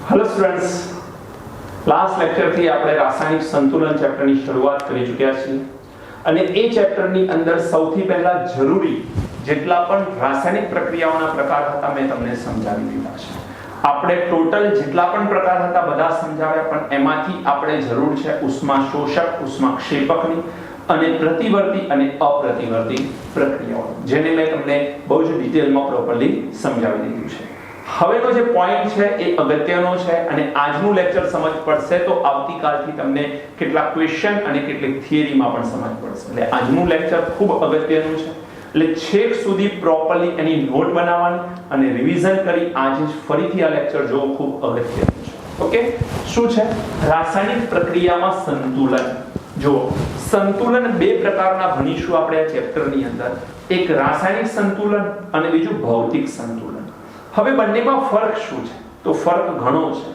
Hello students, last લેક્ચરથી આપણે રાસાયણિક સંતુલન ચેપ્ટરની શરૂઆત કરી ચૂક્યા છીએ અને એ ચેપ્ટરની અંદર સૌથી પહેલા જરૂરી જેટલા પણ રાસાયણિક પ્રક્રિયાઓના પ્રકાર હતા મેં તમને સમજાવી દીધા છે. આપણે ટોટલ જેટલા પણ પ્રકાર હતા બધા સમજાવ્યા, પણ એમાંથી આપણે જરૂર છે ઉષ્મા શોષક, ઉષ્મા ક્ષેપકની અને પ્રતિવર્તી અને અપ્રતિવર્તી પ્રક્રિયાઓ, જેને મેં તમને બહુ જ ડિટેલમાં પ્રોપરલી સમજાવી દીધું છે. હવેનો જે પોઈન્ટ છે એ અગત્યનો છે અને આજનું લેક્ચર સમજ પડશે તો આવતીકાલથી તમને કેટલાક ક્વેશ્ચન અને કેટલીક થિયરીમાં પણ સમજ પડશે. એટલે આજનું લેક્ચર ખૂબ અગત્યનું છે. એટલે છેક સુધી પ્રોપરલી એની નોટ બનાવવાની અને રિવિઝન કરી આજે જ ફરીથી આ લેક્ચર જોવું ખૂબ અગત્યનું છે. ઓકે, શું છે રાસાયણિક પ્રક્રિયામાં સંતુલન? જો સંતુલન બે પ્રકારના ભણીશું આપણે આ ચેપ્ટરની અંદર. એક રાસાયણિક સંતુલન અને બીજું ભૌતિક સંતુલન. હવે બંનેમાં ફરક શું છે? તો ફરક ઘણો છે.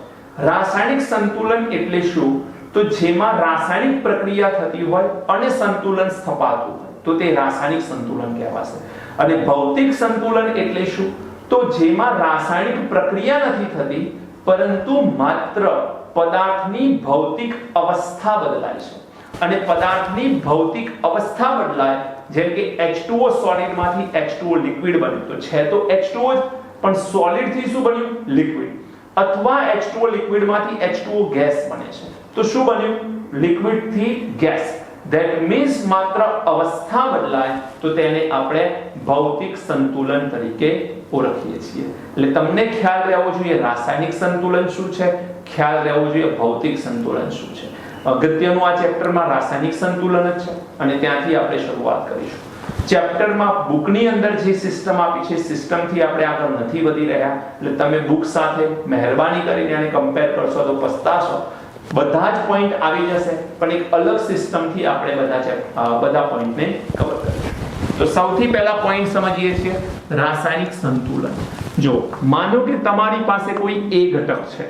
રાસાયણિક સંતુલન એટલે શું? તો જેમાં રાસાયણિક પ્રક્રિયા થતી હોય અને સંતુલન સ્થપાતું હોય તો તે રાસાયણિક સંતુલન કહેવાશે. અને ભૌતિક સંતુલન એટલે શું? તો જેમાં રાસાયણિક પ્રક્રિયા નથી થતી પરંતુ માત્ર પદાર્થની ભૌતિક અવસ્થા બદલાય છે. અને પદાર્થની ભૌતિક અવસ્થા બદલાય, જેમ કે H2O સોલિડ માંથી H2O લિક્વિડ બન્યું તો છે તો H2O જ, પણ સોલિડ થી શું બન્યું? લિક્વિડ. અથવા H2O લિક્વિડ માંથી H2O ગેસ બને છે તો શું બન્યું? લિક્વિડ થી ગેસ. ધેટ મીન્સ માત્ર અવસ્થા બદલાય તો તેને આપણે ભૌતિક સંતુલન તરીકે ઓળખીએ છીએ. એટલે તમને ખ્યાલ રહેવો જોઈએ રાસાયણિક સંતુલન શું છે, ખ્યાલ રહેવો જોઈએ ભૌતિક સંતુલન શું છે. અગત્યનું આ ચેપ્ટરમાં રાસાયણિક સંતુલન જ છે અને ત્યાંથી આપણે શરૂઆત કરીશું. ચેપ્ટરમાં બુકની અંદર જે સિસ્ટમ આપી છે સિસ્ટમથી આપણે આગળ નથી વધી રહ્યા, એટલે તમે બુક સાથે મહેરબાની કરીને આને કમ્પેર કરશો તો પસ્તાશો. બધા જ પોઈન્ટ આવી જશે પણ એક અલગ સિસ્ટમથી આપણે બધા પોઈન્ટને કવર કરીશું. તો સૌથી પહેલા પોઈન્ટ સમજીએ છીએ રાસાયણિક સંતુલન. જો માનો કે તમારી પાસે કોઈ A ઘટક છે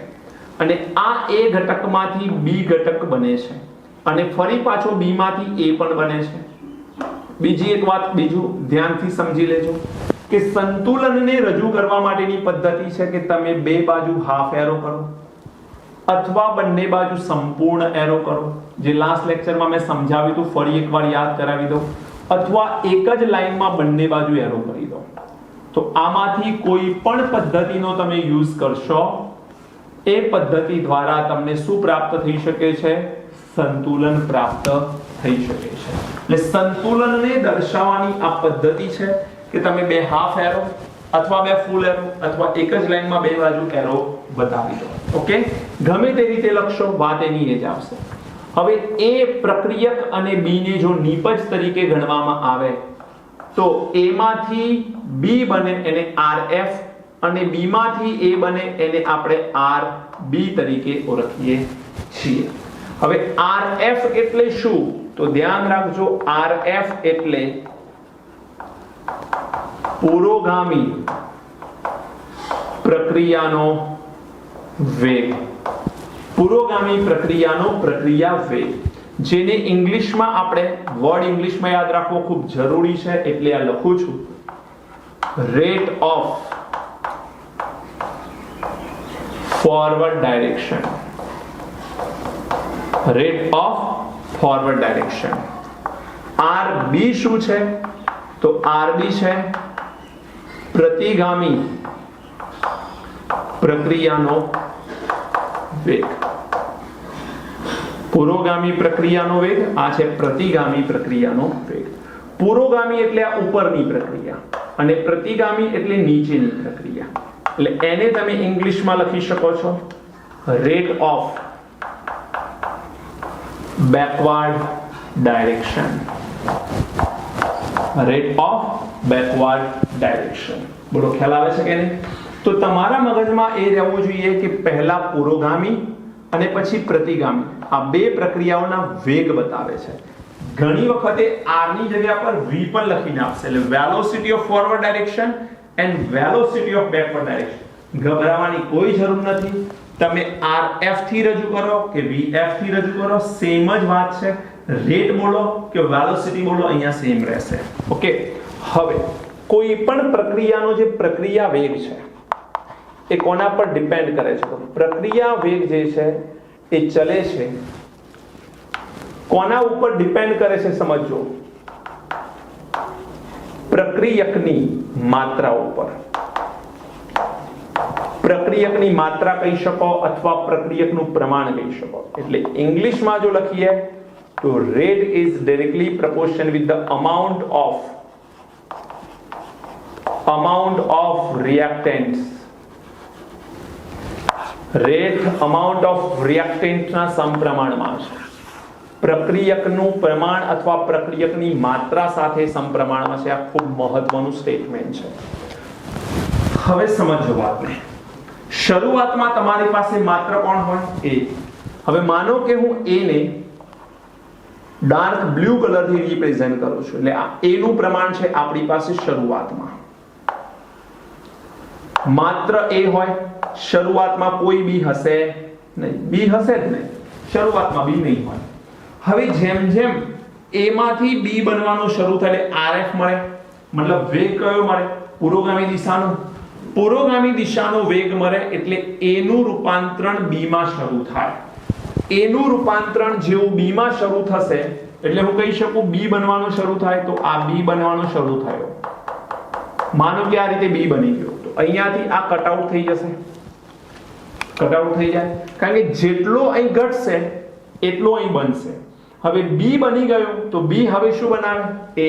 અને આ A ઘટકમાંથી B ઘટક બને છે અને ફરી પાછો B માંથી A પણ બને છે. બીજી એક વાત બીજું ધ્યાનથી સમજી લેજો કે સંતુલનને રજૂ કરવા માટેની પદ્ધતિ છે કે તમે બે બાજુ હાફ એરો કરો અથવા બંને બાજુ સંપૂર્ણ એરો કરો. જે લાસ્ટ લેક્ચરમાં મેં સમજાવ્યું હતું ફરી એકવાર યાદ કરાવી દઉં. અથવા એક જ લાઈનમાં બંને બાજુ એરો કરી દો. તો આમાંથી કોઈ પણ પદ્ધતિનો તમે યુઝ કરશો એ પદ્ધતિ દ્વારા તમને શું પ્રાપ્ત થઈ શકે છે? સંતુલન પ્રાપ્ત થઈ શકે છે. એટલે સંતુલનને દર્શાવવાની આ પદ્ધતિ છે કે તમે બે હાફ એરો અથવા બે ફૂલ એરો અથવા એક જ લાઈનમાં બે બાજુ એરો બતાવી દો. ઓકે, ગમે તે રીતે લખશો વાત એની એ જ આવશે. હવે એ પ્રક્રિયક અને B ને જો નિપજ તરીકે ગણવામાં આવે તો A માંથી B બને એને RF અને B માંથી A બને એને આપણે RB તરીકે ઓળખીએ છીએ. હવે RF એટલે શું? તો ધ્યાન રાખજો, RF એટલે પુરોગામી પ્રક્રિયાનો વેગ. પુરોગામી પ્રક્રિયાનો પ્રક્રિયા વેગ, જેને ઇંગ્લિશમાં આપણે વર્ડ ઇંગ્લિશમાં યાદ રાખવો ખૂબ જરૂરી છે એટલે આ લખું છું. Rate of forward direction. Rate of forward direction. RB શું છે? તો RB છે પ્રતિગામી પ્રક્રિયાનો વેગ. પુરોગામી પ્રક્રિયાનો વેગ, આ છે પ્રતિગામી પ્રક્રિયાનો વેગ. પુરોગામી એટલે આ ઉપરની પ્રક્રિયા અને પ્રતિગામી એટલે નીચેની પ્રક્રિયા. એટલે એને તમે ઇંગ્લિશમાં લખી શકો છો rate of backward direction. Rate of backward direction. બોલો, ખ્યાલ આવે છે કે નહીં? તો તમારા મગજમાં એ રહેવું જોઈએ કે પહેલા પુરોગામી અને પછી પ્રતિગામી આ બે પ્રક્રિયાઓના વેગ બતાવે છે. ઘણી વખતે R ની જગ્યા પર V પણ લખીને આપશે, એટલે velocity of forward direction and velocity of backward direction. ગભરાવાની કોઈ જરૂર નથી. તમે RF થી રજૂ કરો કે VF થી રજૂ કરો, સેમ જ વાત છે. રેટ બોલો કે વેલોસિટી બોલો, અહીંયા સેમ રહેશે. ઓકે, હવે કોઈ પણ પ્રક્રિયાનો જે પ્રક્રિયા વેગ છે એ કોના પર ડિપેન્ડ કરે છે? તો પ્રક્રિયા વેગ જે છે એ ચલે છે કોના ઉપર ડિપેન્ડ કરે છે? સમજો, પ્રક્રિયકની માત્રા ઉપર. પ્રક્રિયકની માત્રા કહી શકો અથવા પ્રક્રિયકનું પ્રમાણ કહી શકો. એટલે ઇંગ્લિશમાં જો લખીએ તો rate is directly proportional with the amount of reactants. rate amount of reactant ના સમપ્રમાણમાં છે. પ્રક્રિયકનું પ્રમાણ અથવા પ્રક્રિયકની માત્રા સાથે સમપ્રમાણમાં છે. આ ખૂબ મહત્વનું સ્ટેટમેન્ટ છે. હવે સમજો વાતને. શરૂઆતમાં તમારી પાસે માત્ર કોણ હોય? A. હવે માનો કે હું A ને ડાર્ક બ્લુ કલર થી રિપ્રેઝન્ટ કરું છું. એટલે આ A નું પ્રમાણ છે આપણી પાસે શરૂઆતમાં. માત્ર A હોય, શરૂઆતમાં કોઈ B હશે નહીં. B હશે જ નહીં, શરૂઆતમાં B નહીં હોય. હવે જેમ જેમ A માંથી B બનવાનું શરૂ થાય એટલે RF મળે. મતલબ વેગ કયો મળે? પુરોગામી દિશાનો. પુરોગામી દિશાનો વેગ મળે એટલે A નું રૂપાંતરણ B માં શરૂ થાય. A નું રૂપાંતરણ જેવું B માં શરૂ થશે એટલે હું કહી શકું B બનવાનું શરૂ થાય તો આ B બનવાનું શરૂ થયો. માનો કે આ રીતે B બની ગયો તો અહીંયાથી આ કટ આઉટ થઈ જશે. કટ આઉટ થઈ જાય કારણ કે જેટલો અહીં ઘટશે એટલો અહીં બનશે. હવે B બની ગયો તો B હવે શું બનાવે? A.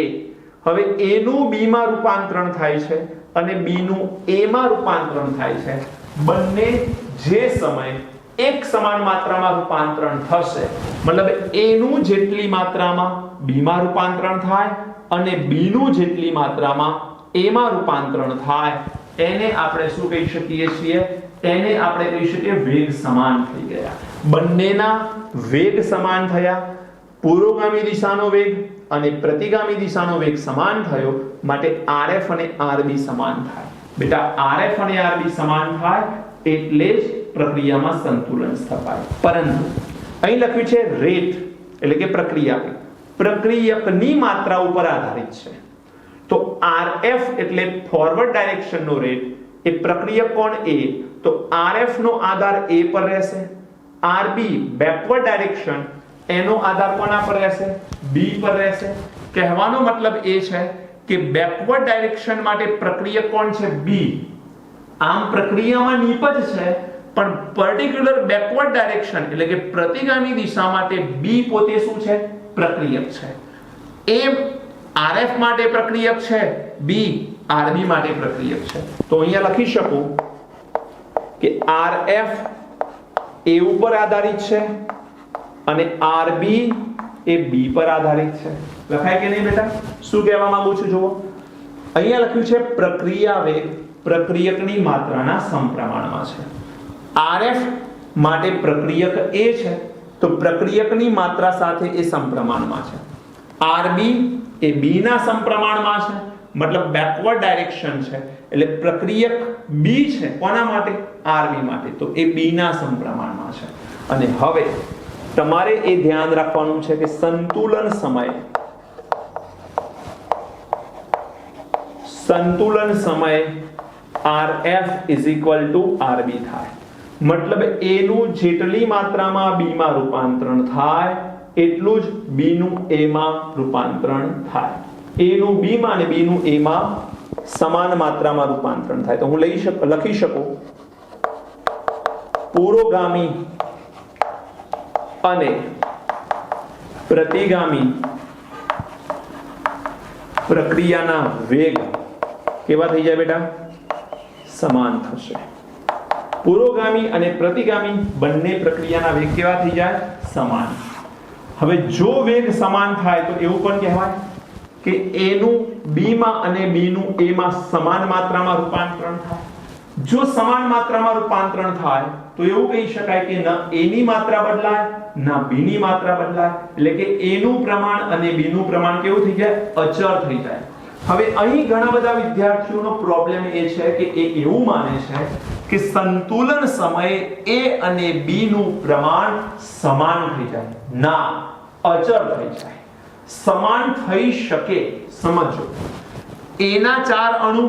હવે A નું B માં રૂપાંતરણ થાય છે અને B નું A માં રૂપાંતરણ થાય છે. બંને જે સમય એક સમાન માત્રામાં રૂપાંતરણ થશે, મતલબ A નું જેટલી માત્રામાં B માં રૂપાંતરણ થાય અને B નું જેટલી માત્રામાં A માં રૂપાંતરણ થાય, એને આપણે શું કહી શકીએ છીએ? એને આપણે કહી શકીએ વેગ સમાન થઈ ગયા. બંનેના વેગ સમાન થયા. પુરોગામી દિશાનો વેગ અને પ્રતિગામી દિશાનો વેગ સમાન થયો માટે RF અને RB સમાન થાય. બેટા RF અને RB સમાન થાય એટલે જ પ્રક્રિયામાં સંતુલન સ્થપાય. પરંતુ અહીં લખ્યું છે રેટ એટલે કે પ્રક્રિયા પ્રક્રિયકની માત્રા ઉપર આધારિત છે. તો RF એટલે ફોરવર્ડ ડાયરેક્શનનો રેટ, એ પ્રક્રિયક કોણ? A. તો RF નો આધાર A પર રહેશે. RB બેકવર્ડ ડાયરેક્શન, એનો આધાર કોના પર રહેશે? B પર રહેશે. કહેવાનો મતલબ એ છે કે બેકવર્ડ ડાયરેક્શન માટે પ્રક્રિયક કોણ છે? B. આમ પ્રક્રિયામાં નીપજ છે પણ પર્ટિક્યુલર બેકવર્ડ ડાયરેક્શન એટલે કે પ્રતિગામી દિશા માટે B પોતે શું છે? પ્રક્રિયક છે. A RF માટે પ્રક્રિયક છે, B RB માટે પ્રક્રિયક છે. તો અહીંયા લખી શકું કે RF A ઉપર આધારિત છે અને RB એ B પર આધારિત છે. લખાય કે નહીં બેટા? શું કહેવા માંગુ છું જુઓ. અહીંયા લખ્યું છે પ્રક્રિયા વેગ પ્રક્રિયકની માત્રાના સમપ્રમાણમાં છે. RF માટે પ્રક્રિયક A છે તો પ્રક્રિયકની માત્રા સાથે એ સમપ્રમાણમાં છે. RB એ B ના સમપ્રમાણમાં છે, મતલબ બેકવર્ડ ડાયરેક્શન છે એટલે પ્રક્રિયક B છે કોના માટે? RB માટે. તો એ B ના સમપ્રમાણમાં છે. અને હવે તમારે એ ધ્યાન રાખવાનું છે કે સંતુલન સમયે RF RB થાય. મતલબ A નું જેટલી માત્રામાં B માં રૂપાંતરણ થાય એટલું જ B નું A માં રૂપાંતરણ થાય. A નું B માં અને B નું A માં સમાન માત્રામાં રૂપાંતરણ થાય. તો હું લખી શકું પુરોગામી અને પ્રતિગામી પ્રક્રિયાના વેગ કેવા થઈ જાય બેટા? સમાન થશે. પુરોગામી અને પ્રતિગામી બંને પ્રક્રિયાના વેગ કેવા થઈ જાય? સમાન. હવે જો વેગ સમાન થાય તો એવું પણ કહેવાય કે A નું B માં અને B નું A માં સમાન માત્રામાં રૂપાંતરણ થાય. જો સમાન માત્રામાં રૂપાંતરણ થાય તો એવું કહી શકાય કે ના A ની માત્રા બદલાય ના B ની માત્રા બદલાય, એટલે કે A નું પ્રમાણ અને B નું પ્રમાણ કેવું થઈ જાય? અચળ થઈ જાય. હવે અહીં ઘણા બધા વિદ્યાર્થીઓનો પ્રોબ્લેમ એ છે કે એ એવું માને છે કે સંતુલન સમયે A અને B નું પ્રમાણ સમાન થઈ જાય. ના, અચળ થઈ જાય. સમાન થઈ શકે. સમજો, A ના 4 અણુ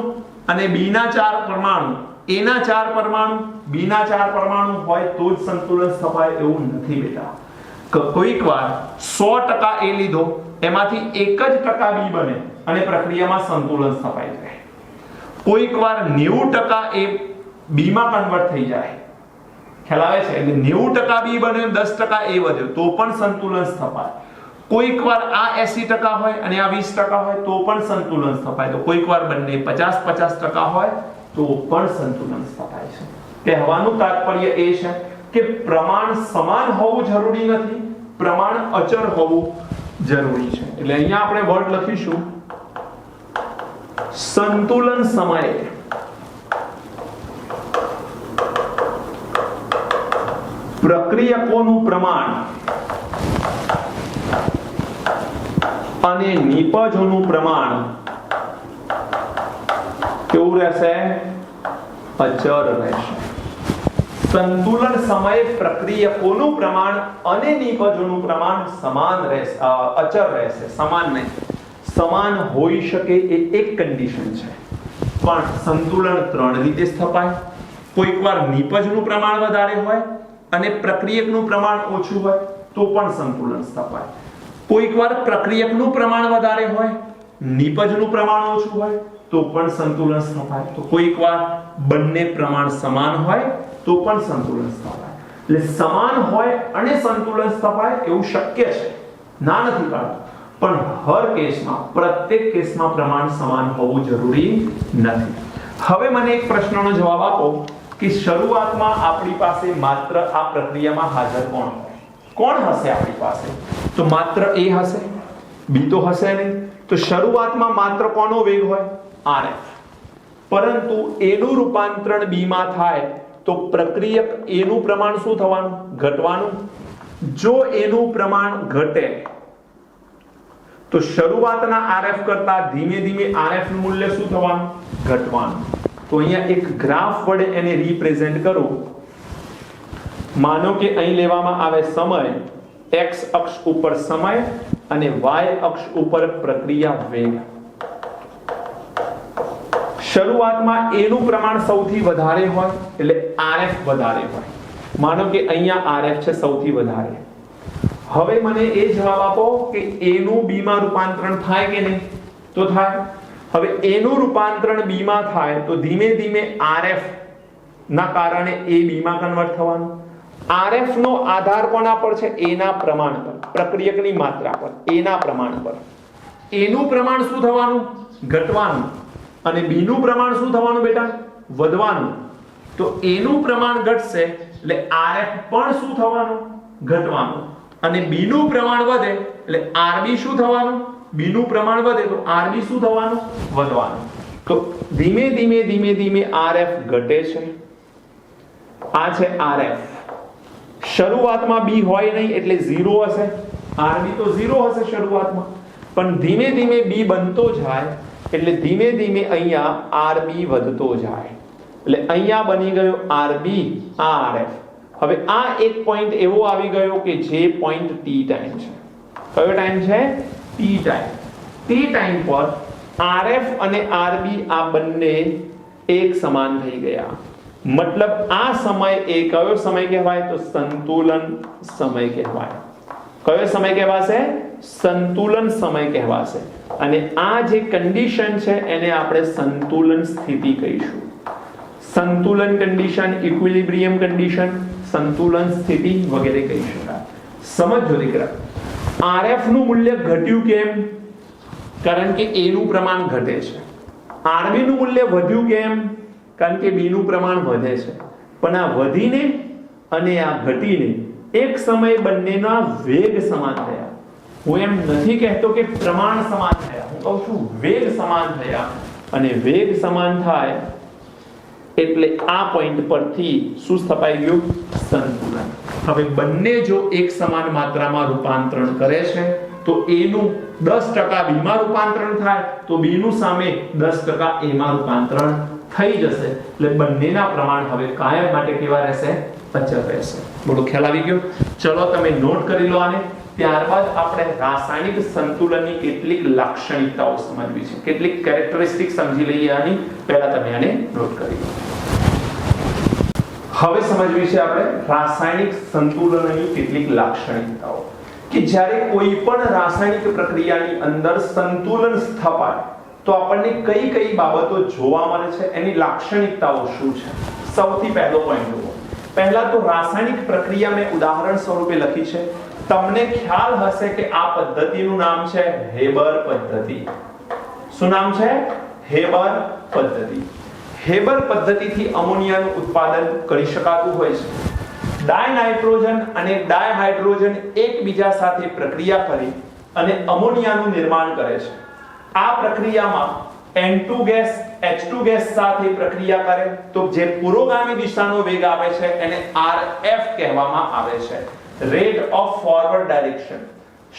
અને B ના 4 પરમાણુ A ના 4 પરમાણુ, B ના 4 પરમાણુ હોય તો જ સંતુલન સ્થપાય એવું નથી બેટા. કોઈક વાર 100% A લીધો, એમાંથી 1% B બને અને પ્રક્રિયામાં સંતુલન સ્થપાઈ જાય. કોઈક વાર 90% A B માં કન્વર્ટ થઈ જાય. ખ્યાલ આવે છે? એટલે 90% B બને 10% A વધ્યો તો પણ સંતુલન સ્થપાય. કોઈક વાર આ 80% હોય અને આ 20% હોય તો પણ સંતુલન સ્થપાય. તો કોઈક વાર બંને 50-50% હોય તો પણ સંતુલન સ્થપાય છે. કહેવાનું તાત્પર્ય એ છે કે પ્રમાણ સમાન હોવું જરૂરી નથી, પ્રમાણ અચળ હોવું જરૂરી છે. એટલે અહીંયા આપણે વર્ડ લખીશું સંતુલન સમયે પ્રક્રિયકોનું પ્રમાણ અને નિપજોનું પ્રમાણ કેવું રહેશે? અચળ રહેશે. સંતુલન સમયે પ્રક્રિયકોનું પ્રમાણ અને નિપજોનું પ્રમાણ સમાન રહેશે, અચળ રહેશે. સમાન નહીં, સમાન હોઈ શકે એ એક કન્ડિશન છે. પણ સંતુલન 3 રીતે સ્થપાય. કોઈક વાર નિપજનું પ્રમાણ વધારે હોય અને પ્રક્રિયકનું પ્રમાણ ઓછું હોય તો પણ સંતુલન સ્થપાય. કોઈક વાર પ્રક્રિયકનું પ્રમાણ વધારે હોય, નિપજનું પ્રમાણ ઓછું હોય તો પણ સંતુલન સ્થપાય. તો કોઈક વાર બંને પ્રમાણ સમાન હોય તો પણ સંતુલન સ્થપાય. એટલે સમાન હોય અને સંતુલન સ્થપાય એવું શક્ય છે, ના નથી પાડતું, પણ હર કેસમાં, પ્રત્યેક કેસમાં પ્રમાણ સમાન હોવું જરૂરી નથી. હવે મને એક પ્રશ્નનો જવાબ આપો કે શરૂઆતમાં આપણી પાસે માત્ર આ પ્રક્રિયામાં હાજર કોણ હોય? કોણ હશે આપણી પાસે? તો માત્ર A હશે, B તો હશે નહીં. તો શરૂઆતમાં માત્ર કોનો વેગ હોય? RF. પરંતુ A નું રૂપાંતરણ B માં થાય તો પ્રક્રિયક A નું પ્રમાણ શું થવાનું? ઘટવાનું. જો A નું પ્રમાણ ઘટે તો શરૂઆતના RF કરતા ધીમે ધીમે RF નું મૂલ્ય શું થવાનું? ઘટવાનું. તો અહીંયા એક ગ્રાફ વડે એને રિપ્રેઝન્ટ કરું. માનો કે અહીં લેવામાં આવે સમય, x અક્ષ ઉપર સમય અને y અક્ષ ઉપર પ્રક્રિયા વેગ. શરૂઆતમાં A નું પ્રમાણ સૌથી વધારે હોય એટલે RF વધારે હોય. માનો કે અહીંયા RF છે સૌથી વધારે. હવે મને એ જવાબ આપો કે A નું B માં રૂપાંતરણ થાય કે નહીં? તો થાય. હવે A નું રૂપાંતરણ B માં થાય તો ધીમે ધીમે RF ના કારણે A B માં કન્વર્ટ થવાનું. RF નો આધાર કોના પર છે? A ના પ્રમાણ પર, પ્રક્રિયકની માત્રા પર, A ના પ્રમાણ પર. A નું પ્રમાણ શું થવાનું? ઘટવાનું. અને B નું પ્રમાણ શું થવાનું બેટા? વધવાનું. તો A નું પ્રમાણ ઘટશે એટલે RF પણ શું થવાનું? ઘટવાનું. અને B નું પ્રમાણ વધે એટલે RB શું થવાનું? B નું પ્રમાણ વધે તો RB શું થવાનું? વધવાનું. તો ધીમે ધીમે ધીમે ધીમે RF ઘટે છે. આ છે RF. શરૂઆતમાં B હોય નહીં એટલે 0 હશે. RB તો 0 હશે શરૂઆતમાં. પણ ધીમે ધીમે B બનતો જાય એટલે ધીમે ધીમે અહીંયા RB વધતો જાય. એટલે અહીંયા બની ગયો RB, આ RF. હવે આ એક પોઈન્ટ એવો આવી ગયો કે જે પોઈન્ટ T ટાઈમ છે. કયો ટાઈમ છે? T time. T ટાઈમ પર RF અને RB આ બંને એક સમાન થઈ ગયા. મતલબ આ સમય એ કયો સમય કહેવાય? તો સંતુલન સમય કહેવાય. કયો સમય કહેવાશે? સંતુલન સમય કહેવાશે. અને આ જે કન્ડિશન છે એને આપણે સંતુલન સ્થિતિ કહીશું. સંતુલન કન્ડિશન, ઇક્વિલિબ્રિયમ કન્ડિશન, સંતુલન સ્થિતિ વગેરે કહી શકાય. સમજો દીકરા, RF નું મૂલ્ય ઘટ્યું કેમ? કારણ કે A નું પ્રમાણ ઘટે છે. RB નું મૂલ્ય વધ્યું કેમ? કારણ કે B નું પ્રમાણ વધે છે. પણ આ વધીને અને આ ઘટીને એક સમયે બંનેના વેગ સમાન થયા. હું એમ નથી કહેતો કે પ્રમાણ સમાન થયા, હું કહું છું વેગ સમાન થયા. અને વેગ સમાન થાય એટલે આ પોઈન્ટ પરથી શું સ્થપાઈ ગયું? સંતુલન. હવે બંને જો એક સમાન માત્રામાં રૂપાંતરણ કરે છે તો A નું 10% B માં રૂપાંતરણ થાય તો B નું સામે 10% A માં રૂપાંતરણ થઈ જશે. એટલે બંનેના પ્રમાણ હવે કાયમ માટે કેવા રહેશે? અચળ રહેશે. બોલો, ખ્યાલ આવી ગયો? ચલો તમે નોટ કરી લો આને. ત્યારબાદ આપણે રાસાયણિક સંતુલનની કેટલીક લાક્ષણિકતાઓ સમજવી છે, કેટલીક કેરેક્ટરિસ્ટિક સમજી લઈએ આની. પહેલા તમે આને નોટ કરી લો. હવે સમજવી છે આપણે રાસાયણિક સંતુલનની કેટલીક લાક્ષણિકતાઓ કે જ્યારે કોઈ પણ રાસાયણિક પ્રક્રિયાની અંદર સંતુલન સ્થપાય તો આપણને કઈ કઈ બાબતો જોવા મળે છે, એની લાક્ષણિકતાઓ શું છે. સૌથી પહેલો પોઈન્ટ જુઓ. પહેલા તો રાસાયણિક પ્રક્રિયા મેં ઉદાહરણ સ્વરૂપે લખી છે. તમને ખ્યાલ હશે કે આ પદ્ધતિનું નામ છે હેબર પદ્ધતિ. શું નામ છે? હેબર પદ્ધતિ. હેબર પદ્ધતિથી અમોનિયાનું ઉત્પાદન કરી શકાતું હોય છે. ડાયનાઇટ્રોજન અને ડાયહાઇડ્રોજન એકબીજા સાથે પ્રક્રિયા કરી અને અમોનિયાનું નિર્માણ કરે છે. આ પ્રક્રિયામાં N2 ગેસ H2 ગેસ સાથે પ્રક્રિયા કરે તો જે પુરોગામી દિશાનો વેગ આવે છે એને RF કહેવામાં આવે છે, રેટ ઓફ ફોરવર્ડ ડાયરેક્શન.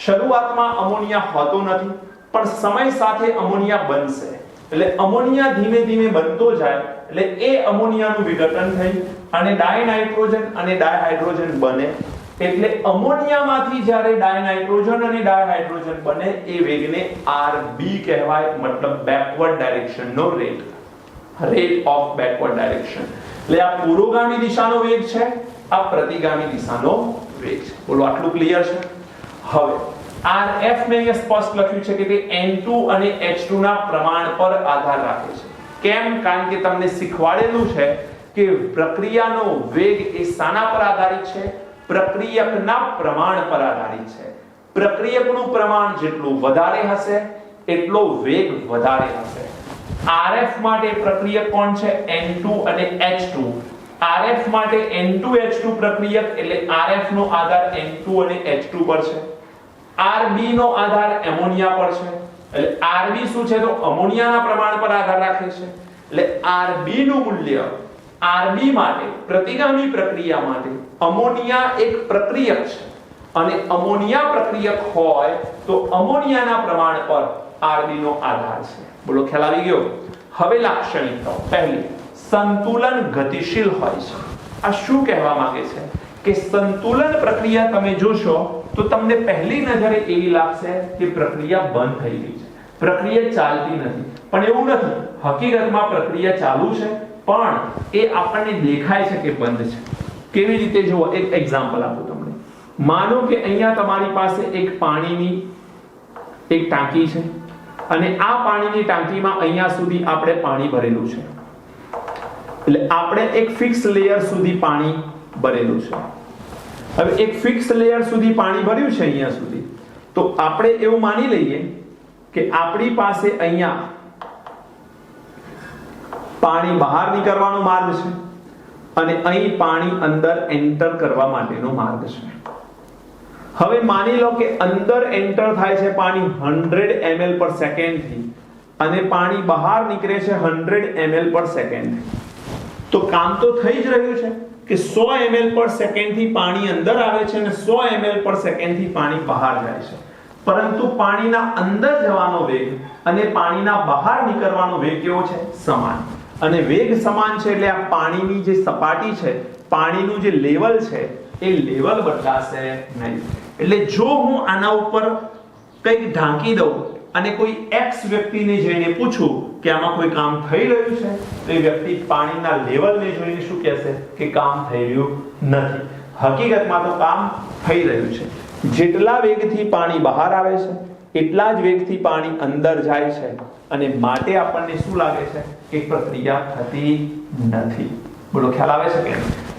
શરૂઆતમાં અમોનિયા હોતો નથી, પણ સમય સાથે અમોનિયા બનશે. એટલે અમોનિયા ધીમે ધીમે બનતો જાય એટલે એ અમોનિયાનું વિઘટન થઈ અને ડાયનાઇટ્રોજન અને ડાયહાઇડ્રોજન બને. એટલે અમોનિયામાંથી જ્યારે ડાયનાઇટ્રોજન અને ડાયહાઇડ્રોજન બને એ વેગને RB કહેવાય, મતલબ બેકવર્ડ ડાયરેક્શનનો rate, rate of backward direction. એટલે આ પુરોગામી દિશાનો વેગ છે, આ પ્રતિગામી દિશાનો વેગ છે. બોલો આટલું ક્લિયર છે? હવે RF મેં અહીંયા સ્પષ્ટ લખ્યું છે કે તે N2 અને H2 ના પ્રમાણ પર આધાર રાખે છે. કેમ? કારણ કે તમને શીખવાડેલું છે કે પ્રક્રિયાનો વેગ એ શાના પર આધારિત છે? પ્રક્રિયકના પ્રમાણ પર આધારિત છે. પ્રક્રિયકનું પ્રમાણ જેટલું વધારે હશે એટલો વેગ વધારે હશે. RF માટે પ્રક્રિયક કોણ છે? N2 અને H2. RF માટે N2H2 પ્રક્રિયક એટલે RF નો આધાર N2 અને H2 પર છે. RB નો આધાર એમોનિયા પર છે. એટલે RB શું છે તો અમોનિયાના પ્રમાણ પર આધાર રાખે છે. એટલે RB નું મૂલ્ય, RB માટે પ્રતિગામી પ્રક્રિયા માટે અમોનિયા એક પ્રક્રિયક છે અને અમોનિયા પ્રક્રિયક હોય તો અમોનિયાના પ્રમાણ પર RB નો આધાર છે. બોલો ખ્યાલ આવી ગયો? હવે લાક્ષણિકતાઓ. પહેલી, સંતુલન ગતિશીલ હોય છે. આ શું કહેવા માંગે છે કે સંતુલન પ્રક્રિયા તમે જોશો તો તમને પહેલી નજરે એવી લાગશે કે પ્રક્રિયા બંધ થઈ ગઈ છે, પ્રક્રિયા ચાલતી નથી. પણ એવું નથી. હકીકતમાં પ્રક્રિયા ચાલુ છે, પણ એ આપણને દેખાય છે કે બંધ છે. કેવી રીતે? જુઓ, એક એક્ઝામ્પલ આપું તમને. માનો કે અહીંયા તમારી પાસે એક પાણીની એક ટાંકી છે અને આ પાણીની ટાંકીમાં અહીંયા સુધી આપણે પાણી ભરેલું છે. એટલે આપણે એક ફિક્સ લેયર સુધી પાણી ભરેલું છે. હવે એક ફિક્સ લેયર સુધી પાણી ભર્યું છે અહીંયા સુધી, તો આપણે એવું માની લઈએ કે આપણી પાસે અહીંયા પાણી બહાર નીકળવાનો માર્ગ છે અને અહીં પાણી અંદર એન્ટર કરવા માટેનો માર્ગ છે. હવે માની લો કે અંદર એન્ટર થાય છે પાણી 100 ml પર સેકન્ડ થી અને પાણી બહાર નીકળે છે 100 ml પર સેકન્ડ. તો કામ તો થઈ જ રહ્યું છે કે 100 ml પર સેકન્ડ થી પાણી અંદર આવે છે અને 100 ml પર સેકન્ડ થી પાણી બહાર જાય છે. પરંતુ પાણીના અંદર જવાનો વેગ અને પાણીના બહાર નીકળવાનો વેગ કેવો છે? સમાન. અને વેગ સમાન છે એટલે આ પાણીની જે સપાટી છે, પાણીનું જે લેવલ છે એ લેવલ બદલાશે નહીં. એટલે જો હું આના ઉપર કંઈક ઢાંકી દઉં અને કોઈ X વ્યક્તિને જઈને પૂછું કે આમાં કોઈ કામ થઈ રહ્યું છે, તો એ વ્યક્તિ પાણીના લેવલને જોઈને શું કહેશે કે કામ થઈ રહ્યું નથી. હકીકતમાં તો કામ થઈ રહ્યું છે. જેટલા વેગથી પાણી બહાર આવે છે એટલા જ વેગથી પાણી અંદર જાય છે અને માટે આપણને શું લાગે છે કે પ્રક્રિયા થતી નથી. બોલો ખ્યાલ આવે છે કે?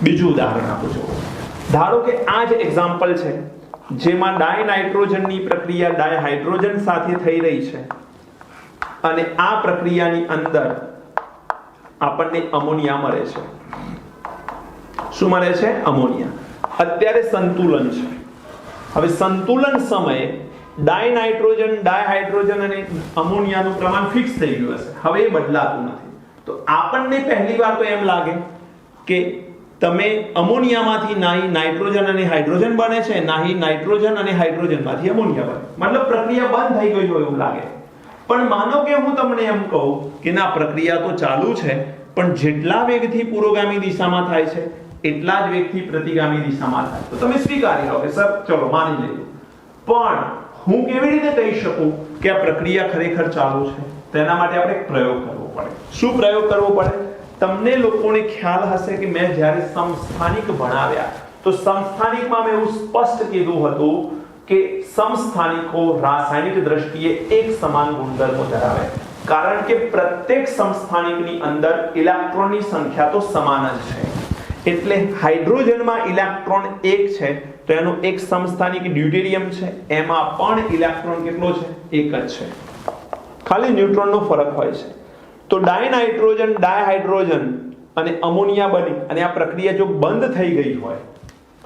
બીજું ઉદાહરણ આપું છું. ધારો કે આ જ એક્ઝામ્પલ છે જેમાં ડાયનાઇટ્રોજનની પ્રક્રિયા ડાયહાઇડ્રોજન સાથે થઈ રહી છે અને આ પ્રક્રિયાની અંદર આપણને અમોનિયા મળે છે. શું મળે છે? અમોનિયા. અત્યારે સંતુલન છે. હવે સંતુલન સમયે ડાયનાઇટ્રોજન, ડાયહાઇડ્રોજન અને અમોનિયાનું પ્રમાણ ફિક્સ થઈ ગયું હશે. હવે એ બદલાતું નથી. તો આપણને પહેલી વાર તો એમ લાગે કે તમે અમોનિયામાંથી નાહી નાઇટ્રોજન અને હાઇડ્રોજન બને છે, નાહી નાઇટ્રોજન અને હાઇડ્રોજનમાંથી અમોનિયા બને. મતલબ પ્રક્રિયા બંધ થઈ ગઈ હોય એવું લાગે. પણ માનો કે હું તમને એમ કહું કે ના, પ્રક્રિયા તો ચાલુ છે, પણ જેટલા વેગથી પુરોગામી દિશામાં થાય છે એટલા જ વેગથી પ્રતિગામી દિશામાં થાય. તો તમે સ્વીકારી લો કે સર ચલો માની લઈએ. પણ હું કેવી રીતે કહી શકું કે આ પ્રક્રિયા ખરેખર ચાલુ છે? તેના માટે આપણે એક પ્રયોગ કરવો પડે. શું પ્રયોગ કરવો પડે? તમને લોકોને ખ્યાલ હશે કે મેં જ્યારે સમસ્થાનિક ભણાવ્યા તો સમસ્થાનિકમાં મેં એવું સ્પષ્ટ કીધું હતું કે સમસ્થાનિકો રાસાયણિક દ્રષ્ટિએ એક સમાન ગુણધર્મો ધરાવે, કારણ કે પ્રત્યેક સમસ્થાનિકની અંદર ઇલેક્ટ્રોનની સંખ્યા તો સમાન જ છે. એટલે હાઇડ્રોજનમાં ઇલેક્ટ્રોન 1 છે તો એનો એક સમસ્થાનિક ડ્યુટેરિયમ છે, એમાં પણ ઇલેક્ટ્રોન કેટલો છે? 1 જ છે, ખાલી ન્યુટ્રોનનો ફરક હોય છે. તો ડાયનાઇટ્રોજન, ડાયહાઇડ્રોજન અને અમોનિયા બની અને આ પ્રક્રિયા જો બંધ થઈ ગઈ હોય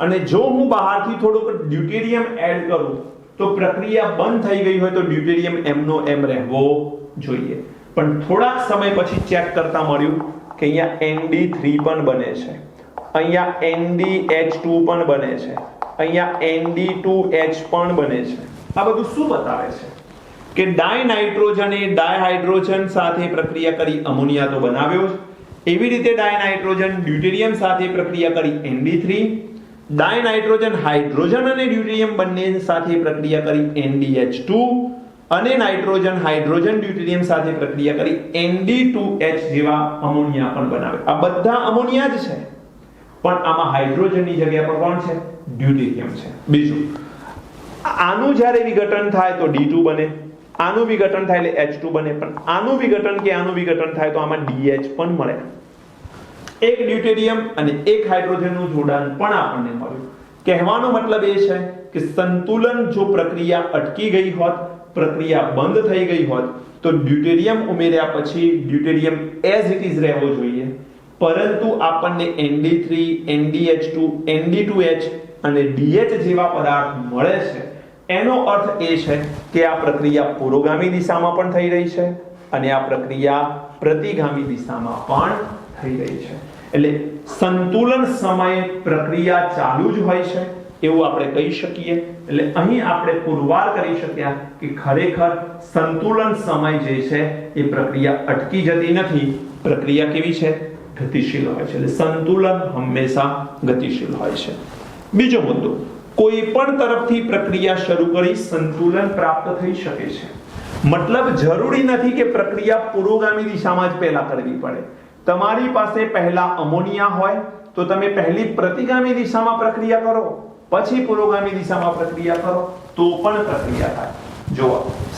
અને જો હું બહારથી થોડુંક ડ્યુટેરિયમ એડ કરું તો પ્રક્રિયા બંધ થઈ ગઈ હોય તો ડ્યુટેરિયમ એમનો એમ રહેવો જોઈએ. પણ થોડાક સમય પછી ચેક કરતા મળ્યું કે અહીંયા ND3 પણ બને છે, અહીંયા NDH2 પણ બને છે, અહીંયા ND2H પણ બને છે. આ બધું શું બતાવે છે? કે ડાયનાઇટ્રોજને ડાયહાઇડ્રોજન સાથે પ્રક્રિયા કરી અમોનિયા તો બનાવ્યો જ, એવી રીતે ડાયનાઇટ્રોજન ડ્યુટેરિયમ સાથે પ્રક્રિયા કરી ND3, ડાયનાઇટ્રોજન હાઇડ્રોજન અને ડ્યુટેરિયમ બંને સાથે પ્રક્રિયા કરી NDH2 અને નાઇટ્રોજન હાઇડ્રોજન ડ્યુટેરિયમ સાથે પ્રક્રિયા કરી ND2H જેવા અમોનિયા પણ બનાવે. આ બધા અમોનિયા જ છે, પણ આમાં હાઇડ્રોજનની જગ્યા પર કોણ છે? ડ્યુટેરિયમ છે. બીજું, આનું જ્યારે વિઘટન થાય તો D2 બને, આનું વિઘટન થાય એટલે H2 બને, પણ આનું વિઘટન કે આનું વિઘટન થાય તો આમાં DH પણ મળે. એક ડ્યુટેરિયમ અને એક હાઇડ્રોજનનું જોડાણ પણ આપણને મળ્યું. કહેવાનો મતલબ એ છે કે સંતુલન જો પ્રક્રિયા અટકી ગઈ હોત, પ્રક્રિયા બંધ થઈ ગઈ હોત તો ડ્યુટેરિયમ ઉમેર્યા પછી ડ્યુટેરિયમ એઝ ઇટ ઇઝ રહેવો જોઈએ, પરંતુ આપણને ND3, NDH2, ND2H અને DH જેવા પદાર્થ મળે છે. એનો અર્થ એ છે કે આ પ્રક્રિયા પુરોગામી દિશામાં પણ થઈ રહી છે અને આ પ્રક્રિયા પ્રતિગામી દિશામાં પણ થઈ રહી છે. એટલે સંતુલન સમયે પ્રક્રિયા ચાલુ જ હોય છે એવું આપણે કહી શકીએ. એટલે અહીં આપણે પુરવાર કરી શક્યા કે ખરેખર સંતુલન સમય જે છે એ પ્રક્રિયા અટકી જતી નથી, પ્રક્રિયા કેવી છે? ગતિશીલ હોય છે. એટલે સંતુલન હંમેશા ગતિશીલ હોય છે. બીજો મુદ્દો, કોઈ પણ તરફથી પ્રક્રિયા શરૂ કરી સંતુલન પ્રાપ્ત થઈ શકે છે. મતલબ જરૂરી નથી કે પ્રક્રિયા પુરોગામી દિશામાં જ પહેલા કરવી પડે. તમારી પાસે પહેલા અમોનિયા હોય તો તમે પહેલી પ્રતિગામી દિશામાં પ્રક્રિયા કરો, પછી પુરોગામી દિશામાં પ્રક્રિયા કરો તો પણ પ્રક્રિયા થાય. જો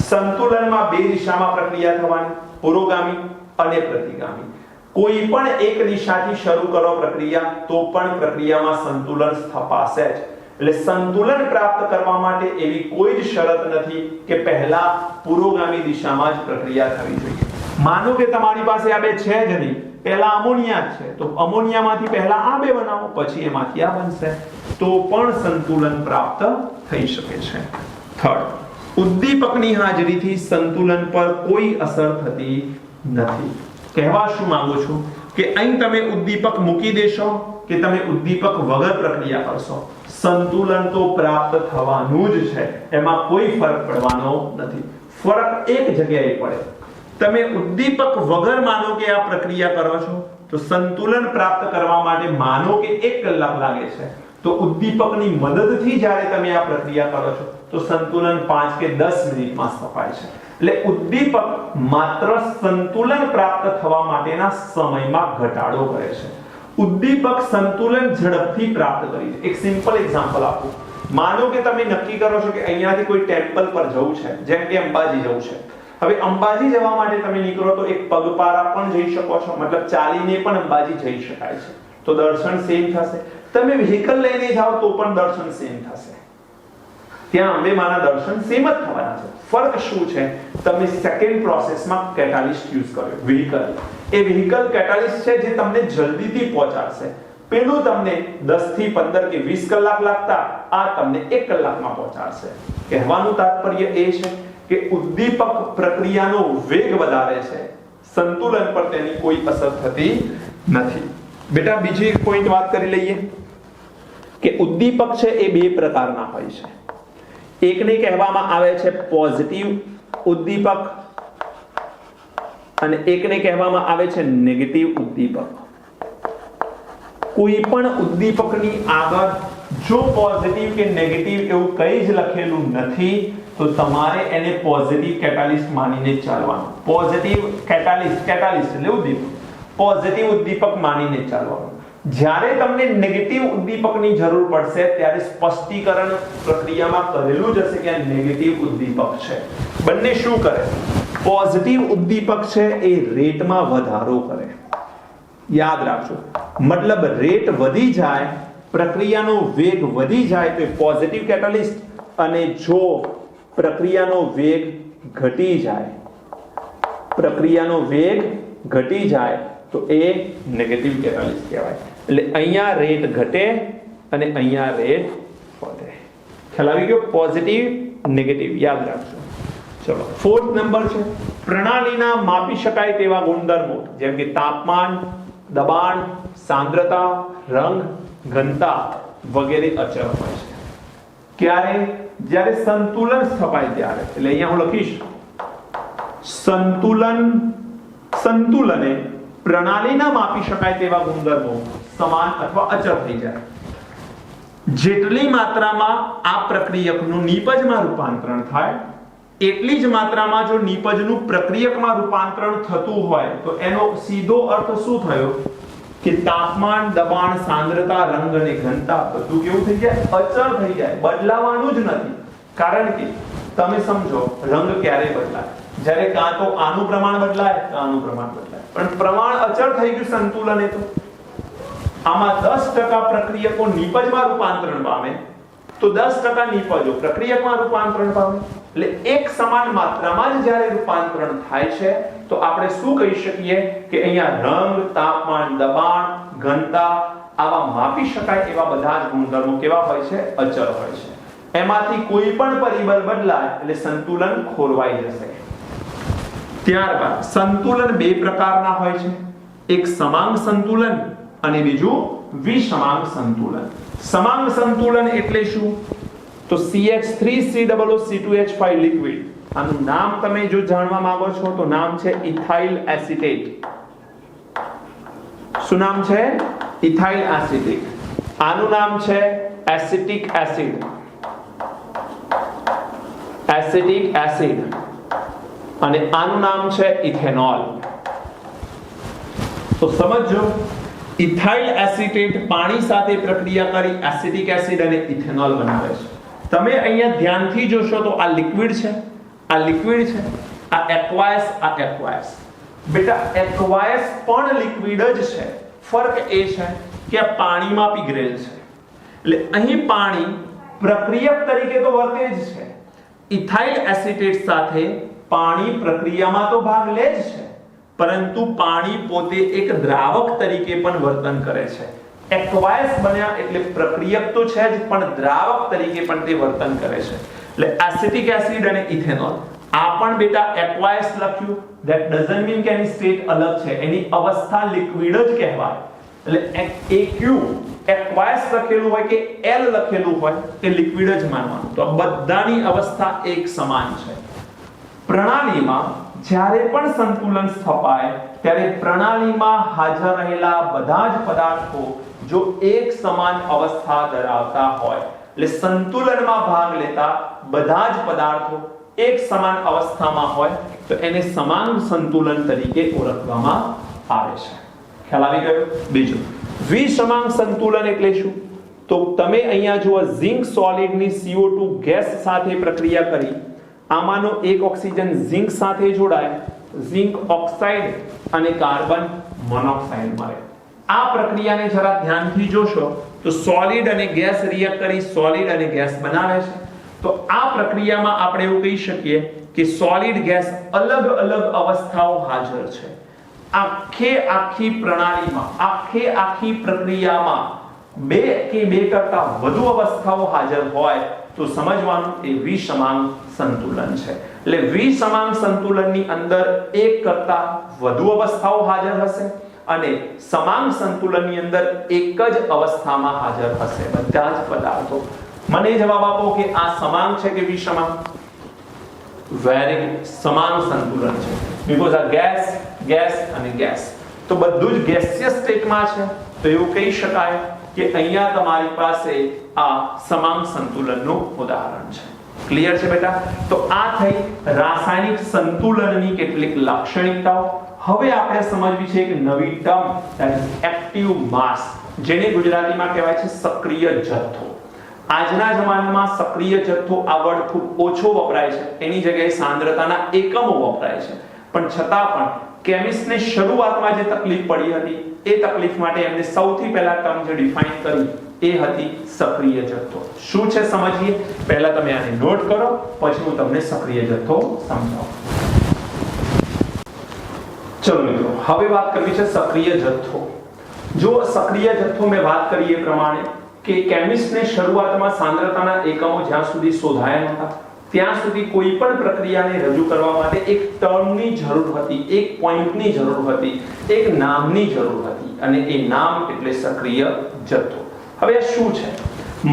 સંતુલનમાં બે દિશામાં પ્રક્રિયા થવાની, પુરોગામી અને પ્રતિગામી. કોઈ પણ એક દિશાથી શરૂ કરો પ્રક્રિયા તો પણ પ્રક્રિયામાં સંતુલન સ્થપાશે જ. એટલે સંતુલન પ્રાપ્ત કરવા માટે એવી કોઈ જ શરત નથી કે પહેલા પુરોગામી દિશામાં જ પ્રક્રિયા થવી જોઈએ. માનો કે તમારી પાસે આ બે છે જ નહીં, પહેલા અમોનિયા છે તો અમોનિયામાંથી પહેલા આ બે બનાવો, પછી એમાંથી આ બનશે, તો પણ સંતુલન પ્રાપ્ત થઈ શકે છે. થર્ડ, ઉદ્દીપકની હાજરીથી સંતુલન પર કોઈ અસર થતી નથી. કહેવા શું માંગુ છું કે અહીં તમે ઉદ્દીપક મૂકી દેશો કે તમે ઉદ્દીપક વગર પ્રક્રિયા કરશો, સંતુલન તો પ્રાપ્ત થવાનું જ છે, એમાં કોઈ ફરક પડવાનો નથી. ફરક એક જગ્યાએ પડે. તમે ઉદ્દીપક વગર માનો કે આ પ્રક્રિયા કરો છો તો સંતુલન પ્રાપ્ત કરવા માટે માનો કે 1 કલાક લાગે છે, તો ઉદ્દીપકની મદદથી જ્યારે તમે આ પ્રક્રિયા કરો છો તો સંતુલન 5 કે 10 મિનિટમાં સ્થપાય છે. એટલે ઉદ્દીપક માત્ર સંતુલન પ્રાપ્ત થવા માટેના સમયમાં ઘટાડો કરે છે. ઉદ્દીપક સંતુલન ઝડપથી પ્રાપ્ત કરી છે. એક સિમ્પલ એક્ઝામ્પલ આપું. માનો કે તમે નક્કી કરો છો કે અહીંયાથી કોઈ ટેમ્પલ પર જવું છે, જેમ કે અંબાજી જવું છે. હવે અંબાજી જવા માટે તમે નીકળો તો એક પગપાળા પણ જઈ શકો છો, મતલબ ચાલીને પણ અંબાજી જઈ શકાય છે, તો દર્શન સેમ થશે. તમે વ્હીકલ લઈને જાઓ તો પણ દર્શન સેમ થશે. ત્યાં અંબે માના દર્શન સેમ જ થવાના છે. ફરક શું છે? તમે સેકન્ડ પ્રોસેસમાં કેટાલિસ્ટ યુઝ કર્યો, વ્હીકલ. એ વ્હીકલ કેટાલિસ્ટ છે જે તમને જલ્દીથી પહોંચાડશે. પેલું તમને 10 થી 15 કે 20 કલાક લાગતા, આ તમને 1 કલાકમાં પહોંચાડશે. કહેવાનું તાત્પર્ય એ છે કે ઉદ્દીપક પ્રક્રિયાનો વેગ વધારે છે, સંતુલન પર તેની કોઈ અસર થતી નથી. બેટા બીજી એક પોઈન્ટ વાત કરી લઈએ કે ઉદ્દીપક છે એ બે પ્રકારના હોય છે. એકને કહેવામાં આવે છે પોઝિટિવ ઉદ્દીપક અને એકને કહેવામાં આવે છે નેગેટિવ ઉદ્દીપક. કોઈ પણ ઉદ્દીપકની આગળ જો પોઝિટિવ કે નેગેટિવ એવું કંઈ જ લખેલું નથી તો તમારે એને પોઝિટિવ કેટાલિસ્ટ માનીને ચાલવાનું. પોઝિટિવ કેટાલિસ્ટ એટલે ઉદ્દીપક, પોઝિટિવ ઉદ્દીપક માનીને ચાલવાનું. જ્યારે તમને નેગેટિવ ઉદ્દીપકની જરૂર પડશે ત્યારે સ્પષ્ટીકરણ પ્રક્રિયામાં કરેલું જ હશે કે આ નેગેટિવ ઉદ્દીપક છે. બંને શું કરે? પોઝિટિવ ઉદ્દીપક છે એ રેટમાં વધારો કરે. યાદ રાખજો, મતલબ રેટ વધી જાય, પ્રક્રિયાનો વેગ વધી જાય તો પોઝિટિવ કેટાલિસ્ટ, અને જો પ્રક્રિયાનો વેગ ઘટી જાય, પ્રક્રિયાનો વેગ ઘટી જાય તો એ નેગેટિવ કેટાલિસ્ટ કહેવાય. એટલે અહીંયા રેટ ઘટે અને અહીંયા રેટ વધે. ખ્યાલ આવી ગયો? પોઝિટિવ નેગેટિવ યાદ રાખજો. ચલો, ફોર્થ નંબર છે પ્રણાલીના માપી શકાય તેવા ગુણધર્મો, જેમ કે તાપમાન, દબાણ, સાંદ્રતા, રંગ, ઘનતા વગેરે અચળ હોય છે. ક્યારે? જ્યારે સંતુલન સ્થપાય ત્યારે. એટલે અહીંયા હું લખીશ સંતુલને પ્રણાલીના માપી શકાય તેવા ગુણધર્મો સમાન અથવા અચળ થઈ જાય. જેટલી માત્રામાં આ પ્રક્રિયકનું નિપજમાં રૂપાંતરણ થાય એટલી જ માત્રામાં જો નિપજનું પ્રક્રિયકમાં રૂપાંતરણ થતું હોય તો એનો સીધો અર્થ શું થયો કે તાપમાન, દબાણ, સાંદ્રતા, રંગ અને ઘનતા બધું કેવું થઈ જાય? અચળ થઈ જાય. બદલાવાનું જ નથી. કારણ કે તમે સમજો, રંગ ક્યારે બદલાય? જ્યારે કાં તો આનું પ્રમાણ બદલાય કે આનું પ્રમાણ બદલાય, પણ પ્રમાણ અચળ થઈ ગયું સંતુલન. એ તો આમાં 10% પ્રક્રિયકો નિપજમાં રૂપાંતરણ પામે તો 10% નિપજો પ્રક્રિયકમાં રૂપાંતરણ પામે. એટલે એક સમાન માત્રામાં જ જ્યારે રૂપાંતરણ થાય છે તો આપણે શું કહી શકીએ કે અહીંયા રંગ, તાપમાન, દબાણ, ઘનતા આવા માપી શકાય એવા બધા જ ગુણધર્મો કેવા હોય છે? અચળ હોય છે. એમાંથી કોઈ પણ પરિબળ બદલાય એટલે સંતુલન ખોરવાઈ જશે. ત્યારબાદ સંતુલન બે પ્રકારના હોય છે, એક સમાંગ સંતુલન અને બીજું વિષમાંગ સંતુલન. સમાંગ સંતુલન એટલે શું? તો CH3COO2H5 લિક્વિડ, આનું નામ તમે જો જાણવા માંગો છો તો નામ છે ઇથાઇલ એસિટેટ. શું નામ છે? Ethyl acetate. આનું નામ છે એસિટિક એસિડ. Acetic acid. અને આનું નામ છે ઇથેનોલ. તો સમજો, ઇથાઇલ એસિટેટ પાણી સાથે પ્રક્રિયા કરી એસિટિક એસિડ અને ઇથેનોલ બનાવે છે. તમે અહીંયા ધ્યાનથી જોશો તો આ લિક્વિડ છે, આ લિક્વિડ છે, આ એક્વાયસ, આ એક્વાયસ. બેટા એક્વાયસ પણ લિક્વિડ જ છે. ફરક એ છે કે આ પાણીમાં પીગળેલ છે. એટલે અહીં પાણી પ્રક્રિયક તરીકે તો વર્તે જ છે. ઇથાઇલ એસિટેટ સાથે પાણી પ્રક્રિયામાં તો ભાગ લે જ છે, પરંતુ પાણી પોતે એક દ્રાવક તરીકે પણ વર્તન કરે છે. એક્વાયસ બન્યા એટલે પ્રક્રિયક તો છે જ, પણ દ્રાવક તરીકે પણ તે વર્તન કરે છે. એટલે એસિટિક એસિડ અને ઇથેનોલ, આ પણ બેટા એક્વાયસ લખ્યું, ધેટ ડઝન્ટ મીન કે એની સ્ટેટ અલગ છે, એની અવસ્થા લિક્વિડ જ કહેવાય. એટલે AQ એક્વાયસ લખેલું હોય કે L લખેલું હોય તે લિક્વિડ જ માનવાનું. તો બધાની અવસ્થા એક સમાન છે. પ્રણાલીમાં જ્યારે પણ સંતુલન સ્થપાય ત્યારે પ્રણાલીમાં હાજર રહેલા બધા જ પદાર્થો જો એક સમાન અવસ્થા ધરાવતા હોય, એટલે સંતુલનમાં ભાગ લેતા બધા જ પદાર્થો એક સમાન અવસ્થામાં હોય તો એને સમાંગ સંતુલન તરીકે ઓળખવામાં આવે છે. ખ્યાલ આવી ગયો? બીજું, વિષમાંગ સંતુલન એટલે શું? તો તમે અહીંયા જુઓ, ઝિંક સોલિડની CO2 ગેસ સાથે પ્રક્રિયા કરી, આમાંનો એક ઓક્સિજન ઝિંક સાથે જોડાય, ઝિંક ઓક્સાઇડ અને કાર્બન મોનોક્સાઇડ મળે. આ પ્રક્રિયાને જરા ધ્યાનથી જોશો તો સોલિડ અને ગેસ રિએક્ટ કરી સોલિડ અને ગેસ બનાવે છે. તો આ પ્રક્રિયામાં આપણે એવું કહી શકીએ કે સોલિડ ગેસ અલગ અલગ અવસ્થાઓ હાજર છે. આખી પ્રણાલીમાં, આખી પ્રક્રિયામાં બે કે બે કરતા વધુ અવસ્થાઓ હાજર હોય તો સમજવાનું એ વિષમાંગ સંતુલન છે. એટલે વિષમાંગ સંતુલનની અંદર એક કરતા વધુ અવસ્થાઓ હાજર હશે અને સમાંગ સંતુલનની અંદર એક જ અવસ્થામાં હાજર હશે બધા જ પદાર્થો. મને જવાબ આપો કે આ સમાંગ છે કે વિષમાંગ? વેરી ગુડ, સમાંગ સંતુલન છે. બીકોઝ આ ગેસ અને ગેસ તો બધું જ ગેસિયસ સ્ટેટમાં છે, તો એવું કહી શકાય કે અહીંયા તમારી પાસે આ સમાંગ સંતુલનનું ઉદાહરણ છે. ક્લિયર છે બેટા? તો આ થઈ રાસાયણિક સંતુલનની કેટલીક લાક્ષણિકતાઓ. હવે આપણે સમજવી છે એક નવી ટર્મ, એક્ટિવ માસ, જેને ગુજરાતીમાં કહેવાય છે સક્રિય જથ્થો. આજના જમાનામાં સક્રિય જથ્થો આ વર્ડ ખૂબ ઓછો વપરાય છે, એની જગ્યાએ સાંદ્રતાના એકમો વપરાય છે. પણ છતાં પણ કેમિસ્ટને શરૂઆતમાં જે તકલીફ પડી હતી એ તકલીફ માટે એમને સૌથી પહેલા ટર્મ જે ડિફાઇન કરી એ હતી સક્રિય જથ્થો. શું છે સમજીએ. પહેલા તમે આને નોટ કરો, પછી હું તમને સક્રિય જથ્થો સમજાવું. ચલો મિત્રો, હવે વાત કરવી છે સક્રિય જથ્થો. જો સક્રિય જથ્થો મેં વાત કરી એ પ્રમાણે કે કેમિસ્ટને શરૂઆતમાં સાંદ્રતાના એકમો જ્યાં સુધી શોધાયા નહોતા ત્યાં સુધી કોઈ પણ પ્રક્રિયાને રજૂ કરવા માટે એક ટર્મની જરૂર હતી, એક પોઈન્ટની જરૂર હતી, એક નામની જરૂર હતી, અને એ નામ એટલે સક્રિય જથ્થો. હવે આ શું છે?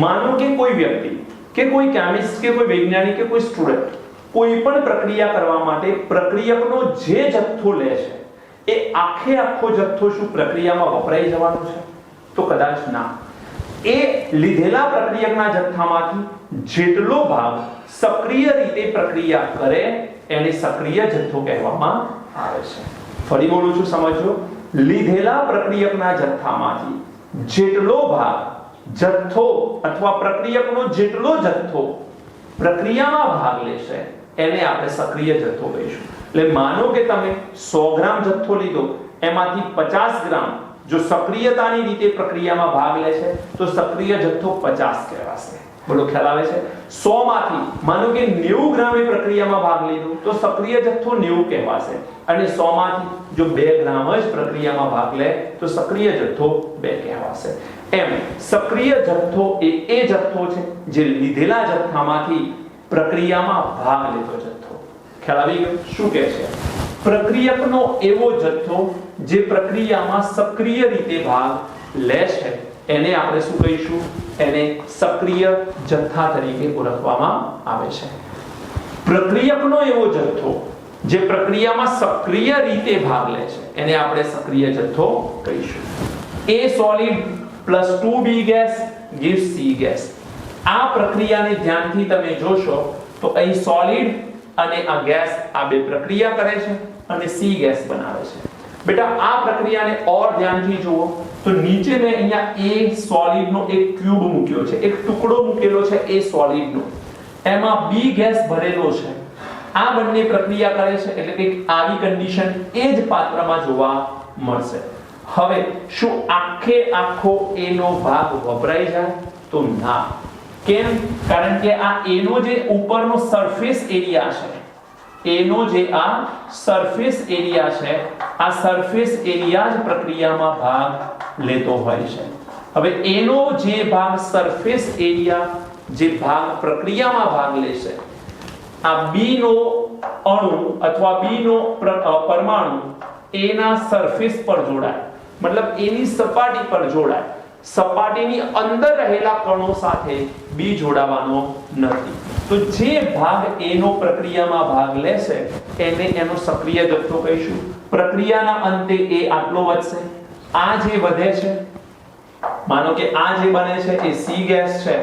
માનો કે કોઈ વ્યક્તિ કે કોઈ કેમિસ્ટ કે કોઈ વૈજ્ઞાનિક કે કોઈ સ્ટુડન્ટ કોઈ પણ પ્રક્રિયા કરવા માટે પ્રક્રિયકનો જે જથ્થો લે છે એ આખો જથ્થો શું પ્રક્રિયામાં વપરાઈ જવાનો છે? તો કદાચ ના. એ લીધેલા પ્રક્રિયકના જથ્થામાંથી જેટલો ભાગ સક્રિય રીતે પ્રક્રિયા કરે એને સક્રિય જથ્થો કહેવામાં આવે છે. ફરી બોલું છું, સમજો. લીધેલા પ્રક્રિયકના જથ્થામાંથી જેટલો ભાગ જથ્થો અથવા પ્રક્રિયકનો જેટલો જથ્થો પ્રક્રિયામાં ભાગ લેશે એને આપણે સક્રિય જથ્થો કહીશું. એટલે માનો કે તમે 100 ગ્રામ જથ્થો લીધો, એમાંથી 50 ગ્રામ જો સક્રિયતાની રીતે પ્રક્રિયામાં ભાગ લે છે તો સક્રિય જથ્થો 50 કહેવાશે. બોલો, ખ્યાલ આવે છે? 100 માંથી માનો કે 90 ગ્રામે પ્રક્રિયામાં ભાગ લીધો તો સક્રિય જથ્થો 90 કહેવાશે, અને 100 માંથી જો 2 ગ્રામ જ પ્રક્રિયામાં ભાગ લે તો સક્રિય જથ્થો 2 કહેવાશે. એમ સક્રિય જથ્થો એ જથ્થો છે જે લીધેલા જથ્થામાંથી પ્રક્રિયામાં ભાગ લેતો જથ્થો. ખ્યાલ આવી ગયો? શું કહે છે? પ્રક્રિયકનો એવો જથ્થો જે પ્રક્રિયામાં સક્રિય રીતે ભાગ લે છે એને આપણે શું કહીશું? એને સક્રિય જથ્થા તરીકે ઓળખવામાં આવે છે. પ્રક્રિયકનો એવો જથ્થો જે પ્રક્રિયામાં સક્રિય રીતે ભાગ લે છે એને આપણે સક્રિય જથ્થો કહીશું. A solid plus 2B gas gives C gas. આ પ્રક્રિયાને ધ્યાનથી તમે જોશો તો અહીં સોલિડ અને આ ગેસ આ બે પ્રક્રિયા કરે છે અને C ગેસ બનાવે છે. બેટા, આ પ્રક્રિયાને ઓર ધ્યાનથી જુઓ તો નીચે મેં અહીંયા A સોલિડ નો એક ક્યુબ મૂક્યો છે, એક ટુકડો મૂકેલો છે A સોલિડ નો, એમાં B ગેસ ભરેલો છે. આ બંને પ્રક્રિયા કરે છે એટલે કે આવી કન્ડિશન એ જ પાત્રમાં જોવા મળશે. હવે શું આખો A નો ભાગ વપરાઈ જાય? તો ના. કેમ? કારણ કે આ A નો જે ઉપરનો સરફેસ એરિયા છે, A નો જે આ સરફેસ એરિયા છે, આ સરફેસ એરિયા જ પ્રક્રિયામાં ભાગ લેતો હોય છે. હવે A નો જે ભાગ સરફેસ એરિયા જે ભાગ પ્રક્રિયામાં ભાગ લેશે, આ B નો અણુ અથવા B નો પરમાણુ A ના સરફેસ પર જોડાય, મતલબ A ની સપાટી પર જોડાય. સપાટીની અંદર રહેલા કણો સાથે B જોડાવાનો નથી. તો જે ભાગ A નો પ્રક્રિયામાં ભાગ લેશે એને એનો સક્રિય જથ્થો કહીશું. પ્રક્રિયાના અંતે A આટલો વધશે, આ જે વધે છે, માનો કે આ જે બને છે એ C ગેસ છે,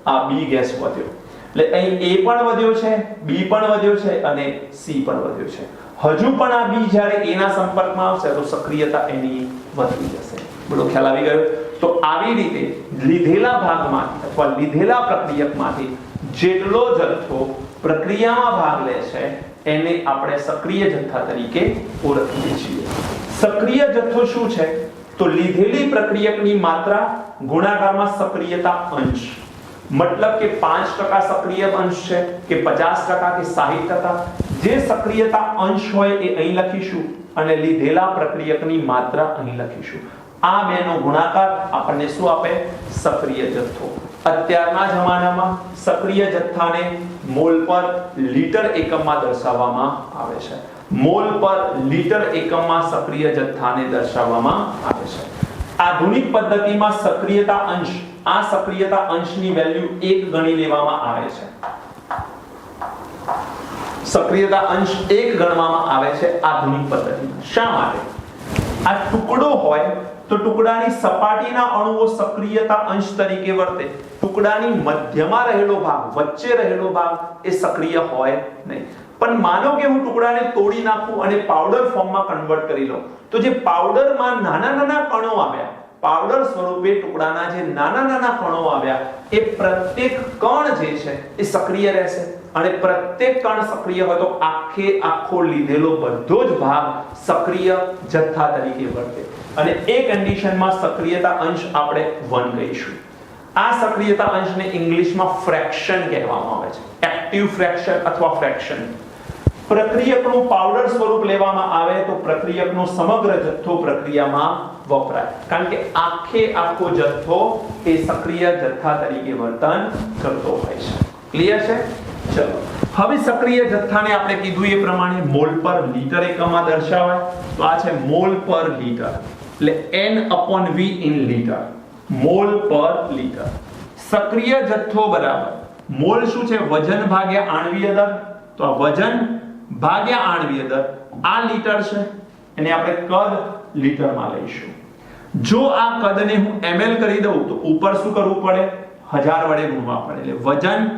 આ B ગેસ વધ્યો. એટલે અહીં A પણ વધ્યો છે, B પણ વધ્યો છે અને C પણ વધ્યો છે. હજુ પણ આ B જ્યારે A ના સંપર્કમાં આવશે તો સક્રિયતા એની વધી જશે. બોલો, ખ્યાલ આવી ગયો? તો આવી રીતે લીધેલા ભાગમાંથી અથવા લીધેલા પ્રક્રિયકમાંથી જેટલો જથ્થો પ્રક્રિયામાં ભાગ લે છે એને આપણે સક્રિય જથ્થા તરીકે ઓળખીએ છીએ. સક્રિય જથ્થો શું છે? તો લીધેલી પ્રક્રિયકની માત્રા ગુણાકારમાં સક્રિયતા અંશ. મતલબ કે 5% સક્રિય અંશ છે કે 50% કે 60%, જે સક્રિયતા અંશ હોય એ અહીં લખીશું અને લીધેલા પ્રક્રિયકની માત્રા અહીં લખીશું. આ બેનો ગુણાકાર આપણને શું આપે? સક્રિય જથ્થો. અત્યારના જમાનામાં સક્રિય જથ્થાને મોલ પર લીટર એકમમાં દર્શાવવામાં આવે છે. મોલ પર લીટર એકમમાં સક્રિય જથ્થાને દર્શાવવામાં આવે છે. આધુનિક પદ્ધતિમાં સક્રિયતા અંશ, આ સક્રિયતા અંશની વેલ્યુ 1 ગણી લેવામાં આવે છે. સક્રિયતા અંશ 1 ગણવામાં આવે છે આધુનિક પદ્ધતિમાં. શા માટે? આ ટુકડો હોય તો ટુકડાની સપાટીના અણુઓ સક્રિયતા અંશ તરીકે વર્તે. ટુકડાની મધ્યમાં રહેલો ભાગ, વચ્ચે રહેલો ભાગ એ સક્રિય હોય નહીં. પણ માનો કે હું ટુકડાને તોડી નાખું અને પાવડર ફોર્મમાં કન્વર્ટ કરી લઉં, તો જે પાવડરમાં નાના નાના કણો આવ્યા, પાવડર સ્વરૂપે ટુકડાના જે નાના નાના કણો આવ્યા, એ પ્રત્યેક કણ જે છે એ સક્રિય રહેશે. અને પ્રત્યેક કણ સક્રિય હોય તો આખો લીધેલો બધો જ ભાગ સક્રિય જથ્થા તરીકે વર્તે. અને એ કન્ડિશનમાં સક્રિયતા અંશ આપણે 1 કહીશું. આ સક્રિયતા અંશને ઇંગ્લિશમાં ફ્રેક્શન કહેવામાં આવે છે. એક્ટિવ ફ્રેક્શન અથવા ફ્રેક્શન. પ્રક્રિયકનું પાવડર સ્વરૂપ લેવામાં આવે તો પ્રક્રિયકનો સમગ્ર જથ્થો પ્રક્રિયામાં વપરાય, કારણ કે આખો જથ્થો એ સક્રિય જથ્થા તરીકે વર્તન કરતો હોય છે. ક્લિયર છે? ચલો, હવે સક્રિય જથ્થાને આપણે કીધું એ પ્રમાણે મોલ પર લીટર એકમમાં દર્શાવાય. તો આ છે મોલ પર લીટર, એટલે N/V ઇન લીટર, મોલ પર લીટર. સક્રિય જથ્થો બરાબર મોલ શું છે? વજન ભાગ્યા આણ્વીય દર. તો આ વજન ભાગ્યા આણ્વીય દર, આ લીટર છે, એને આપણે કદ લીટરમાં લઈશું. જો આ કદને હું ml કરી દઉં તો ઉપર શું કરવું પડે? 1000 વડે ગુણવા પડે. એટલે વજન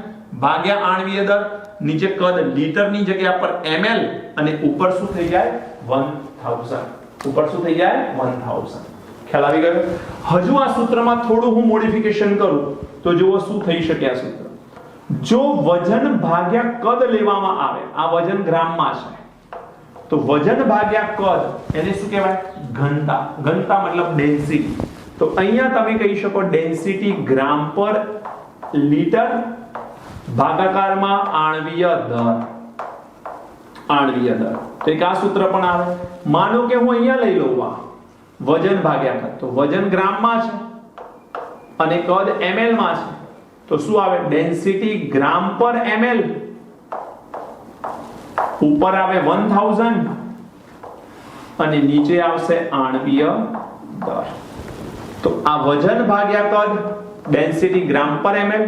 ભાગ્યા આણ્વીય દર, નીચે કદ લીટરની જગ્યા પર ml, અને ઉપર શું થઈ જાય? 1000. ઉપર શું થઈ જાય? 1000. ખ્યાલ આવી ગયો? હજુ આ સૂત્રમાં થોડું હું મોડિફિકેશન કરું તો જુઓ શું થઈ શકે આ સૂત્ર. જો વજન ભાગ્યા કદ લેવામાં આવે, આ વજન ગ્રામમાં છે, તો વજન ભાગ્યા કદ એને શું કહેવાય? ઘનતા. ઘનતા મતલબ ડેન્સિટી. તો અહીંયા તમે કહી શકો ડેન્સિટી ગ્રામ પર લીટર ભાગાકારમાં આણ્વીય દર. આણ્વીય દર. તો એક આ સૂત્ર પણ આવે. માનો કે હું અહીંયા લઈ લઉં આ વજન ભાગ્યા કદ, તો વજન ગ્રામમાં છે અને કદ ml માં છે, તો શું આવે? ડેન્સિટી ગ્રામ પર ml, ઉપર આવે 1000 અને નીચે આવશે આણ્વીય દર. તો આ વજન ભાગ્યા કદ, ડેન્સિટી ગ્રામ પર ml,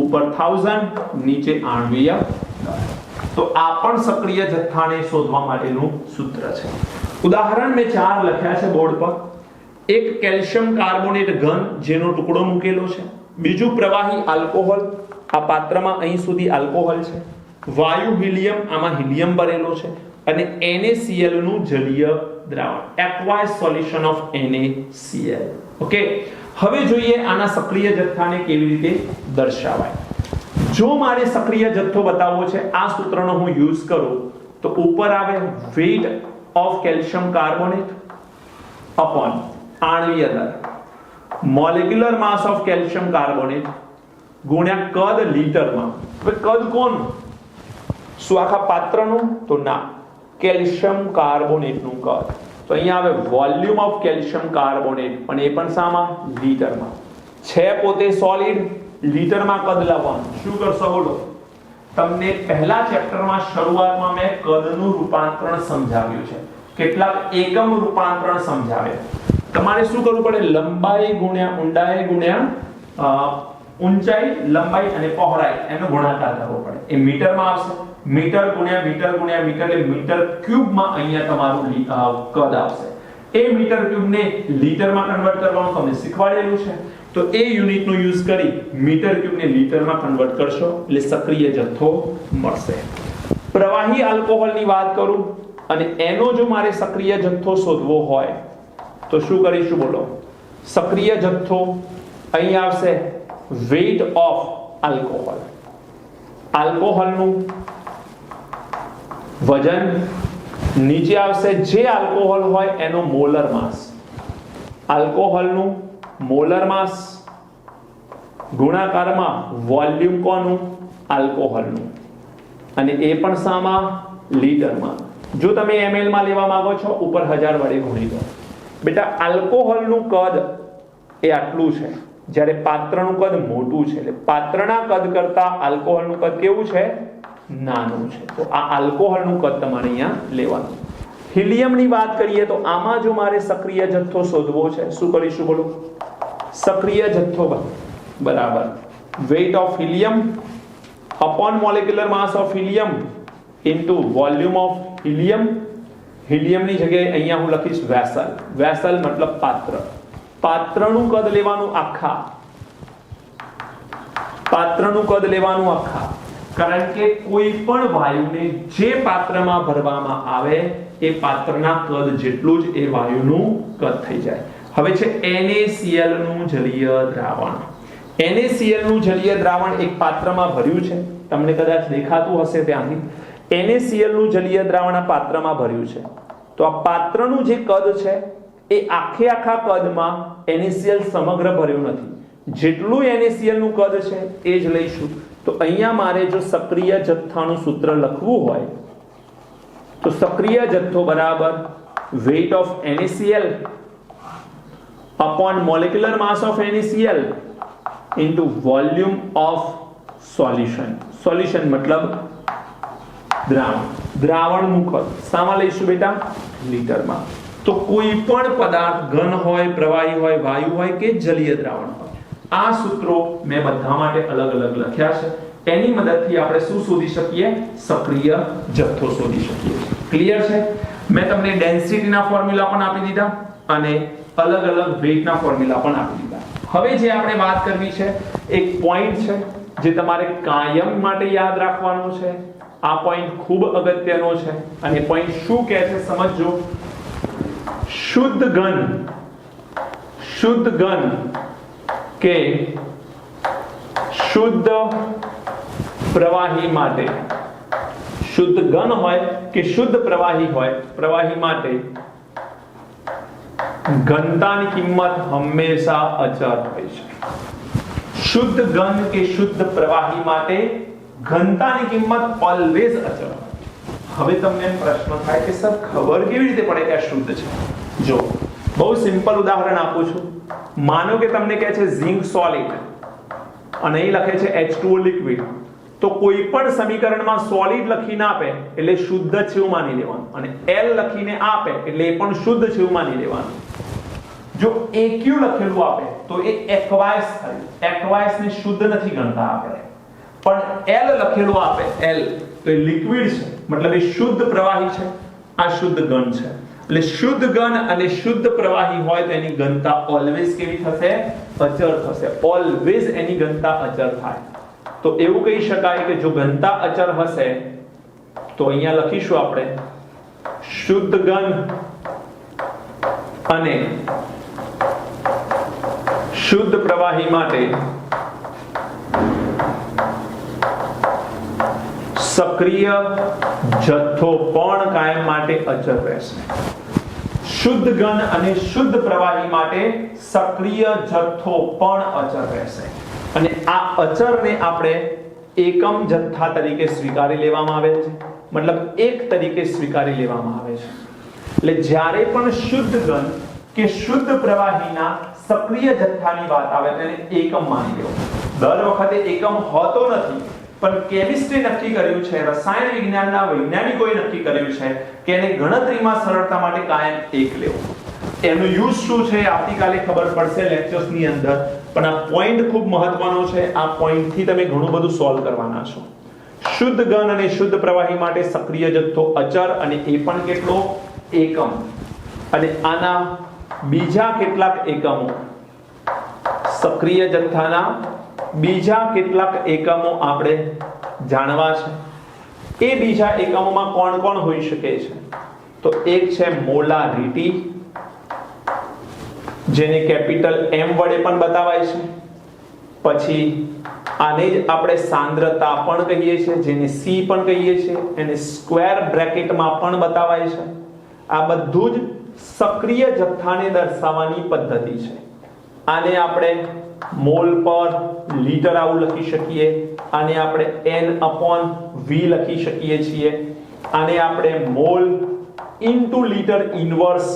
ઉપર 1000, નીચે આણ્વીય દર. તો આ પણ સક્રિય જથ્થાને શોધવા માટેનું સૂત્ર છે. ઉદાહરણ મેં 4 લખ્યા છે બોર્ડ પર. એક કેલ્શિયમ કાર્બોનેટ ઘન જેનો ટુકડો મૂકેલો છે. બીજું પ્રવાહી આલ્કોહોલ, આ પાત્રમાં અહીં સુધી આલ્કોહોલ છે. વાયુ હિલિયમ, આમાં હિલિયમ ભરેલો છે. અને NaCl નું જલીય દ્રાવણ, aqueous solution of NaCl. Okay, હવે જોઈએ આના સક્રિય જથ્થાને કેવી રીતે દર્શાવાય. જો મારે સક્રિય જથ્થો બતાવવો છે, આ સૂત્રનો હું યુઝ કરું તો ઉપર આવે weight of calcium carbonate upon આણ્વીય દર, molecular mass of calcium carbonate ગુણ્યા કદ લીટરમાં. હવે કદ કોનું? શું આખા પાત્રનું? તો ના, કેલ્શિયમ કાર્બોનેટનું કદ. તો અહીંયા આવે વોલ્યુમ ઓફ કેલ્શિયમ કાર્બોનેટ, પણ એ પણ શામાં? લીટરમાં. છે પોતે સોલિડ, લીટરમાં કદ લાવવાનું. શું કરશો બોલો? તમને પહેલા ચેપ્ટરમાં શરૂઆતમાં મેં કદનું રૂપાંતરણ સમજાવ્યું છે, કેટલાક એકમ રૂપાંતરણ સમજાવ્યા. તમારે શું કરવું પડે? લંબાઈ ગુણ્યા ઊંડાઈ ગુણ્યા ઊંચાઈ, લંબાઈ અને પહોળાઈ એનો ગુણાકાર કરવો પડે. એ મીટરમાં આવશે. મીટર ગુણ્યા મીટર ગુણ્યા મીટર એટલે મીટર ક્યુબમાં અહીંયા તમારું કદ આવશે. એ મીટર ક્યુબને લીટરમાં કન્વર્ટ કરવાનું તમને શીખવાડેલું છે. તો એ યુનિટનો યુઝ કરી મીટર ક્યુબને લીટરમાં કન્વર્ટ કરશો એટલે સક્રિય જથ્થો મળશે. પ્રવાહી આલ્કોહોલની વાત કરું અને એનો જો મારે સક્રિય જથ્થો શોધવો હોય તો શું કરીશું બોલો? સક્રિય જથ્થો અહીં આવશે weight of alcohol. આલ્કોહોલનું વજન, નીચે આવશે જે આલ્કોહોલ હોય એનો મોલર માસ. આલ્કોહોલનું મોલર માસ ગુણાકારમાં વોલ્યુમ કોનું? આલ્કોહોલનું. અને એ પણ શામાં? લીટરમાં. જો તમે ml માં લેવા માંગો છો ઉપર 1000 વડે ગુણી દો. બેટા આલ્કોહોલનું કદ એ આટલું છે, જ્યારે પાત્રનું કદ મોટું છે. એટલે પાત્રના કદ કરતા આલ્કોહોલનું કદ કેવું છે? નાનું છે. તો આ આલ્કોહોલનું કદ તમારે અહીંયા લેવાનું. હિલિયમની વાત કરીએ તો આમાં જો મારે સક્રિય જથ્થો શોધવો છે, શું કરીશું બોલો? સક્રિય જથ્થો બરાબર weight of helium upon molecular mass of helium into volume of helium. હિલિયમની જગ્યાએ અહીંયા હું લખીશ વેસલ. વેસલ મતલબ પાત્ર. પાત્રનું કદ લેવાનું આખા, પાત્રનું કદ લેવાનું આખા, કારણ કે કોઈ પણ વાયુને જે પાત્રમાં ભરવામાં આવે એ પાત્રના કદ જેટલું જ એ વાયુનું કદ થઈ જાય. હવે છે NaCl નું જલીય દ્રાવણ. NaCl નું જલીય દ્રાવણ એક પાત્રમાં ભર્યું છે, તમને કદાચ દેખાતું હશે ત્યાંથી. NaCl નું જલીય દ્રાવણ આ પાત્રમાં ભર્યું છે. તો આ પાત્રનું જે કદ છે એ આખે આખા કદમાં NaCl સમગ્ર ભર્યું નથી. જેટલું NaCl નું કદ છે એ જ લઈશું. તો અહીંયા મારે જો સક્રિય જથ્થાનું સૂત્ર લખવું હોય તો સક્રિય જથ્થો બરાબર weight of NaCl upon molecular mass of NaCl into volume of solution. Solution मतलब દ્રાવણ. દ્રાવણનું કદ શામાં લઈશું બેટા? લીટરમાં. તો કોઈ પણ પદાર્થ ઘન હોય, પ્રવાહી હોય, વાયુ હોય કે જલીય દ્રાવણ હોય, આ સૂત્રો મેં બધા માટે અલગ અલગ લખ્યા છે. એની મદદથી આપણે શું શોધી શકીએ? સક્રિય જથ્થો શોધી શકીએ. ક્લિયર છે? મેં તમને ડેન્સિટીના ફોર્મ્યુલા પણ આપી દીધા અને અલગ અલગ વેઇટના ફોર્મ્યુલા પણ આપી દીધા. હવે જે આપણે વાત કરવી છે એક પોઈન્ટ છે જે તમારે કાયમ માટે યાદ રાખવાનો છે. આ પોઈન્ટ ખૂબ અગત્યનો છે અને પોઈન્ટ શું કહે છે સમજજો. શુદ્ધ ઘન કે શુદ્ધ પ્રવાહી માટે, શુદ્ધ ઘન હોય કે શુદ્ધ પ્રવાહી હોય, પ્રવાહી માટે ઘનતાની કિંમત હંમેશા અચળ હોય છે. શુદ્ધ ઘન કે શુદ્ધ પ્રવાહી માટે ઘનતાની કિંમત ઓલવેઝ અચળ. હવે તમને પ્રશ્ન થાય કે સર ખબર કેવી રીતે પડે કે આ શુદ્ધ છે? જો બહુ સિમ્પલ ઉદાહરણ આપું છું. માનો કે તમને કહે છે ઝિંક સોલિડ અને અહીં લખે છે H2O લિક્વિડ. તો કોઈ પણ સમીકરણમાં સોલિડ લખીને આપે એટલે શુદ્ધ છે એવું માની લેવાનું, અને L લખીને આપે એટલે એ પણ શુદ્ધ છે એવું માની લેવાનું. જો AQ લખેલું આપે તો એ એક્વાયસ થયું. એક્વાયસ ને શુદ્ધ નથી ગણતા આપણે, પણ L લખેલું આપે L તો એ લિક્વિડ છે, મતલબ એ શુદ્ધ પ્રવાહી છે. આ શુદ્ધ ઘન છે. એટલે શુદ્ધ ઘન અને શુદ્ધ પ્રવાહી હોય તો એની ઘનતા ઓલવેઝ કેવી થશે? અચળ થશે. ઓલવેઝ એની ઘનતા અચળ થાય. તો એવું કહી શકાય કે જો ઘનતા અચળ હશે તો અહીંયા લખીશું આપણે શુદ્ધ ઘન અને શુદ્ધ પ્રવાહી માટે સક્રિય જથ્થો પણ કાયમ માટે અચળ રહેશે. શુદ્ધ ઘન અને શુદ્ધ પ્રવાહી માટે સક્રિય જથ્થો પણ અચળ રહેશે. અને આ અચળને આપણે એકમ જથ્થા તરીકે સ્વીકારી લેવામાં આવે છે, મતલબ એક તરીકે સ્વીકારી લેવામાં આવે છે. એટલે જ્યારે પણ શુદ્ધ ઘન કે શુદ્ધ પ્રવાહીના સક્રિય જથ્થાની વાત આવે તેને એકમ માની લેવો. દર વખતે એકમ હોતો નથી, પણ કેમિસ્ટ્રી નક્કી કર્યું છે, રસાયણ વિજ્ઞાનના વૈજ્ઞાનિકોએ નક્કી કર્યું છે કે એને ગણતરીમાં સરળતા માટે કાયમ એક લેવો. એનો યુઝ શું છે આવતીકાલે ખબર પડશે લેક્ચર્સની અંદર, પણ આ પોઈન્ટ ખૂબ મહત્વનો છે. આ પોઈન્ટથી તમે ઘણું બધું સોલ્વ કરવાના છો. શુદ્ધ ઘન અને શુદ્ધ પ્રવાહી માટે સક્રિય જથ્થો અચળ, અને એ પણ કેટલો? એકમ. અને આના બીજા કેટલાક એકમો, સક્રિય જથ્થાના બીજા કેટલાક એકમો આપણે જાણવા છે. એ બીજા એકમોમાં કોણ કોણ હોઈ શકે છે? તો એક છે મોલારિટી, જેને કેપિટલ M વડે પણ બતાવાય છે. પછી આને જ આપણે સાંદ્રતા પણ કહીએ છીએ, જેને C પણ કહીએ છીએ. એને સ્ક્વેર બ્રેકેટમાં પણ બતાવાય છે. આ બધું જ સક્રિય જથ્થાને દર્શાવવાની પદ્ધતિ છે. આને આપણે મોલ પર લીટર આવું લખી શકીએ. આને આપણે N/V લખી શકીએ છીએ. આને આપણે મોલ ઇન્ટુ લીટર ઇન્વર્સ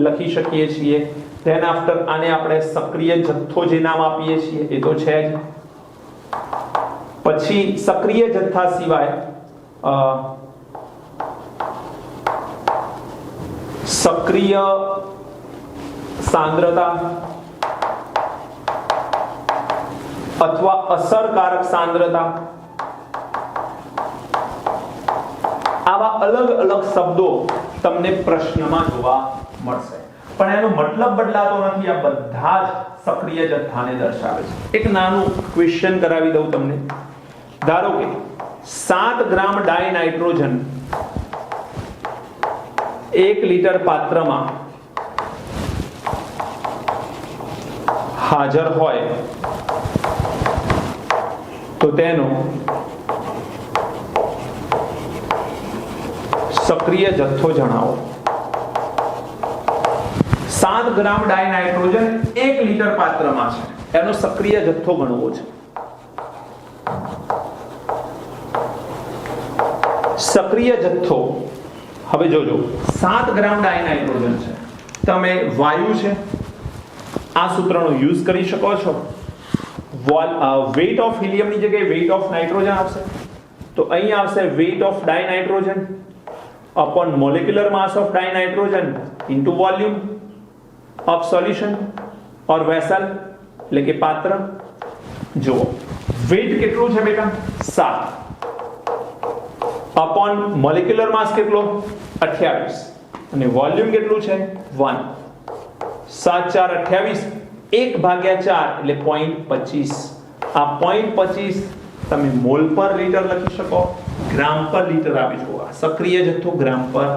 લખી શકીએ છીએ. ધેન આફ્ટર આને આપણે સક્રિય જથ્થો જે નામ આપીએ છીએ એ તો છે જ. પછી સક્રિય જથ્થા સિવાય સક્રિય સાંદ્રતા અથવા અસરકારક સાંદ્રતા, આવા અલગ અલગ શબ્દો તમને પ્રશ્નમાં જોવા મળશે. પણ એનો મતલબ બદલાતો નથી. આ બધા જ સક્રિય જથ્થાને દર્શાવે છે. એક નાનું ક્વેશ્ચન કરાવી દઉં તમને. ધારો કે 7 ગ્રામ ડાયનાઇટ્રોજન 1 લીટર પાત્રમાં હાજર હોય તો તેનો સક્રિય જથ્થો જણાવો. 7 ગ્રામ ડાયનાઇટ્રોજન 1 લીટર પાત્રમાં છે, એનો સક્રિય જથ્થો ગણવો છે. સક્રિય જથ્થો, હવે જોજો, 7 ગ્રામ ડાયનાઇટ્રોજન છે, તમે વાયુ છે આ સૂત્રનો યુઝ કરી શકો છો. વેઇટ ઓફ હિલિયમની જગ્યાએ વેઇટ ઓફ નાઇટ્રોજન આવશે, તો અહીં આવશે weight of dinitrogen upon molecular mass of dinitrogen into volume of solution or vessel, એટલે કે પાત્ર. જો વેઇટ કેટલું છે બેટા? 7 upon molecular mass કેટલો? 28 અને વોલ્યુમ કેટલું છે? 1. 7 4 28, 1/4 એટલે 0.25. આ 0.25 તમે મોલ પર લીટર લખી શકો, ગ્રામ પર લીટર આવી જુઓ. સક્રિય જથ્થો ગ્રામ પર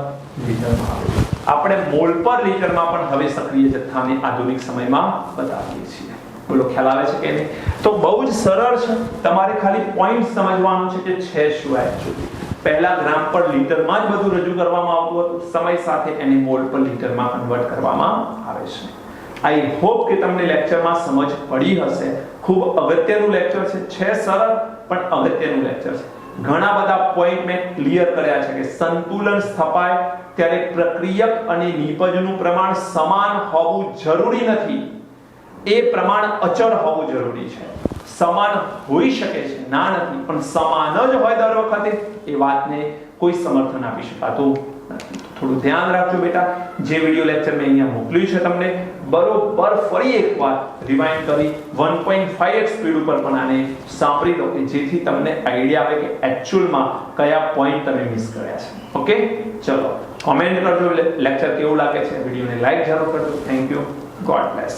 લીટરમાં આવે. આપણે મોલ પર લીટરમાં પણ હવે સક્રિય જથ્થાને આધુનિક સમયમાં બતાવીએ છીએ. બોલો ખ્યાલ આવે છે કે નહીં? તો બહુ જ સરળ છે. તમારે ખાલી પોઈન્ટ સમજવાનું છે કે છે શું એકચ્યુઅલી. પહેલા ગ્રામ પર લીટરમાં જ બધું રજૂ કરવામાં આવતું હતું, સમય સાથે એને મોલ પર લીટરમાં કન્વર્ટ કરવામાં આવે છે. આઈ હોપ કે તમને લેક્ચરમાં સમજ પડી હશે. ખૂબ અગત્યનું લેક્ચર છે સરળ પણ અગત્યનું લેક્ચર છે. ઘણા બધા પોઈન્ટ મેં ક્લિયર કર્યા છે કે સંતુલન સ્થપાય ત્યારે પ્રક્રિયક અને નિપજનું પ્રમાણ સમાન હોવું જરૂરી નથી. એ પ્રમાણ અચળ હોવું જરૂરી છે. સમાન હોઈ શકે છે, ના નથી, પણ સમાન જ હોય દર વખતે એ વાતને કોઈ સમર્થન આપી શકાતું નથી. થોડું ધ્યાન રાખજો બેટા. જે વિડિયો લેક્ચર મેં અહીંયા મોકલ્યું છે તમને બરોબર ફરી એકવાર રિવાઇન્ડ કરી 1.5x સ્પીડ ઉપર પણ આને સાંભળી લો કે જેથી તમને આઈડિયા આવે કે એક્ચ્યુઅલમાં કયા પોઈન્ટ તમે મિસ કર્યા છે. ઓકે, ચલો કોમેન્ટ કરજો લેક્ચર કેવું લાગે છે. વિડિયોને લાઈક જરૂર કરજો. Thank you. God bless.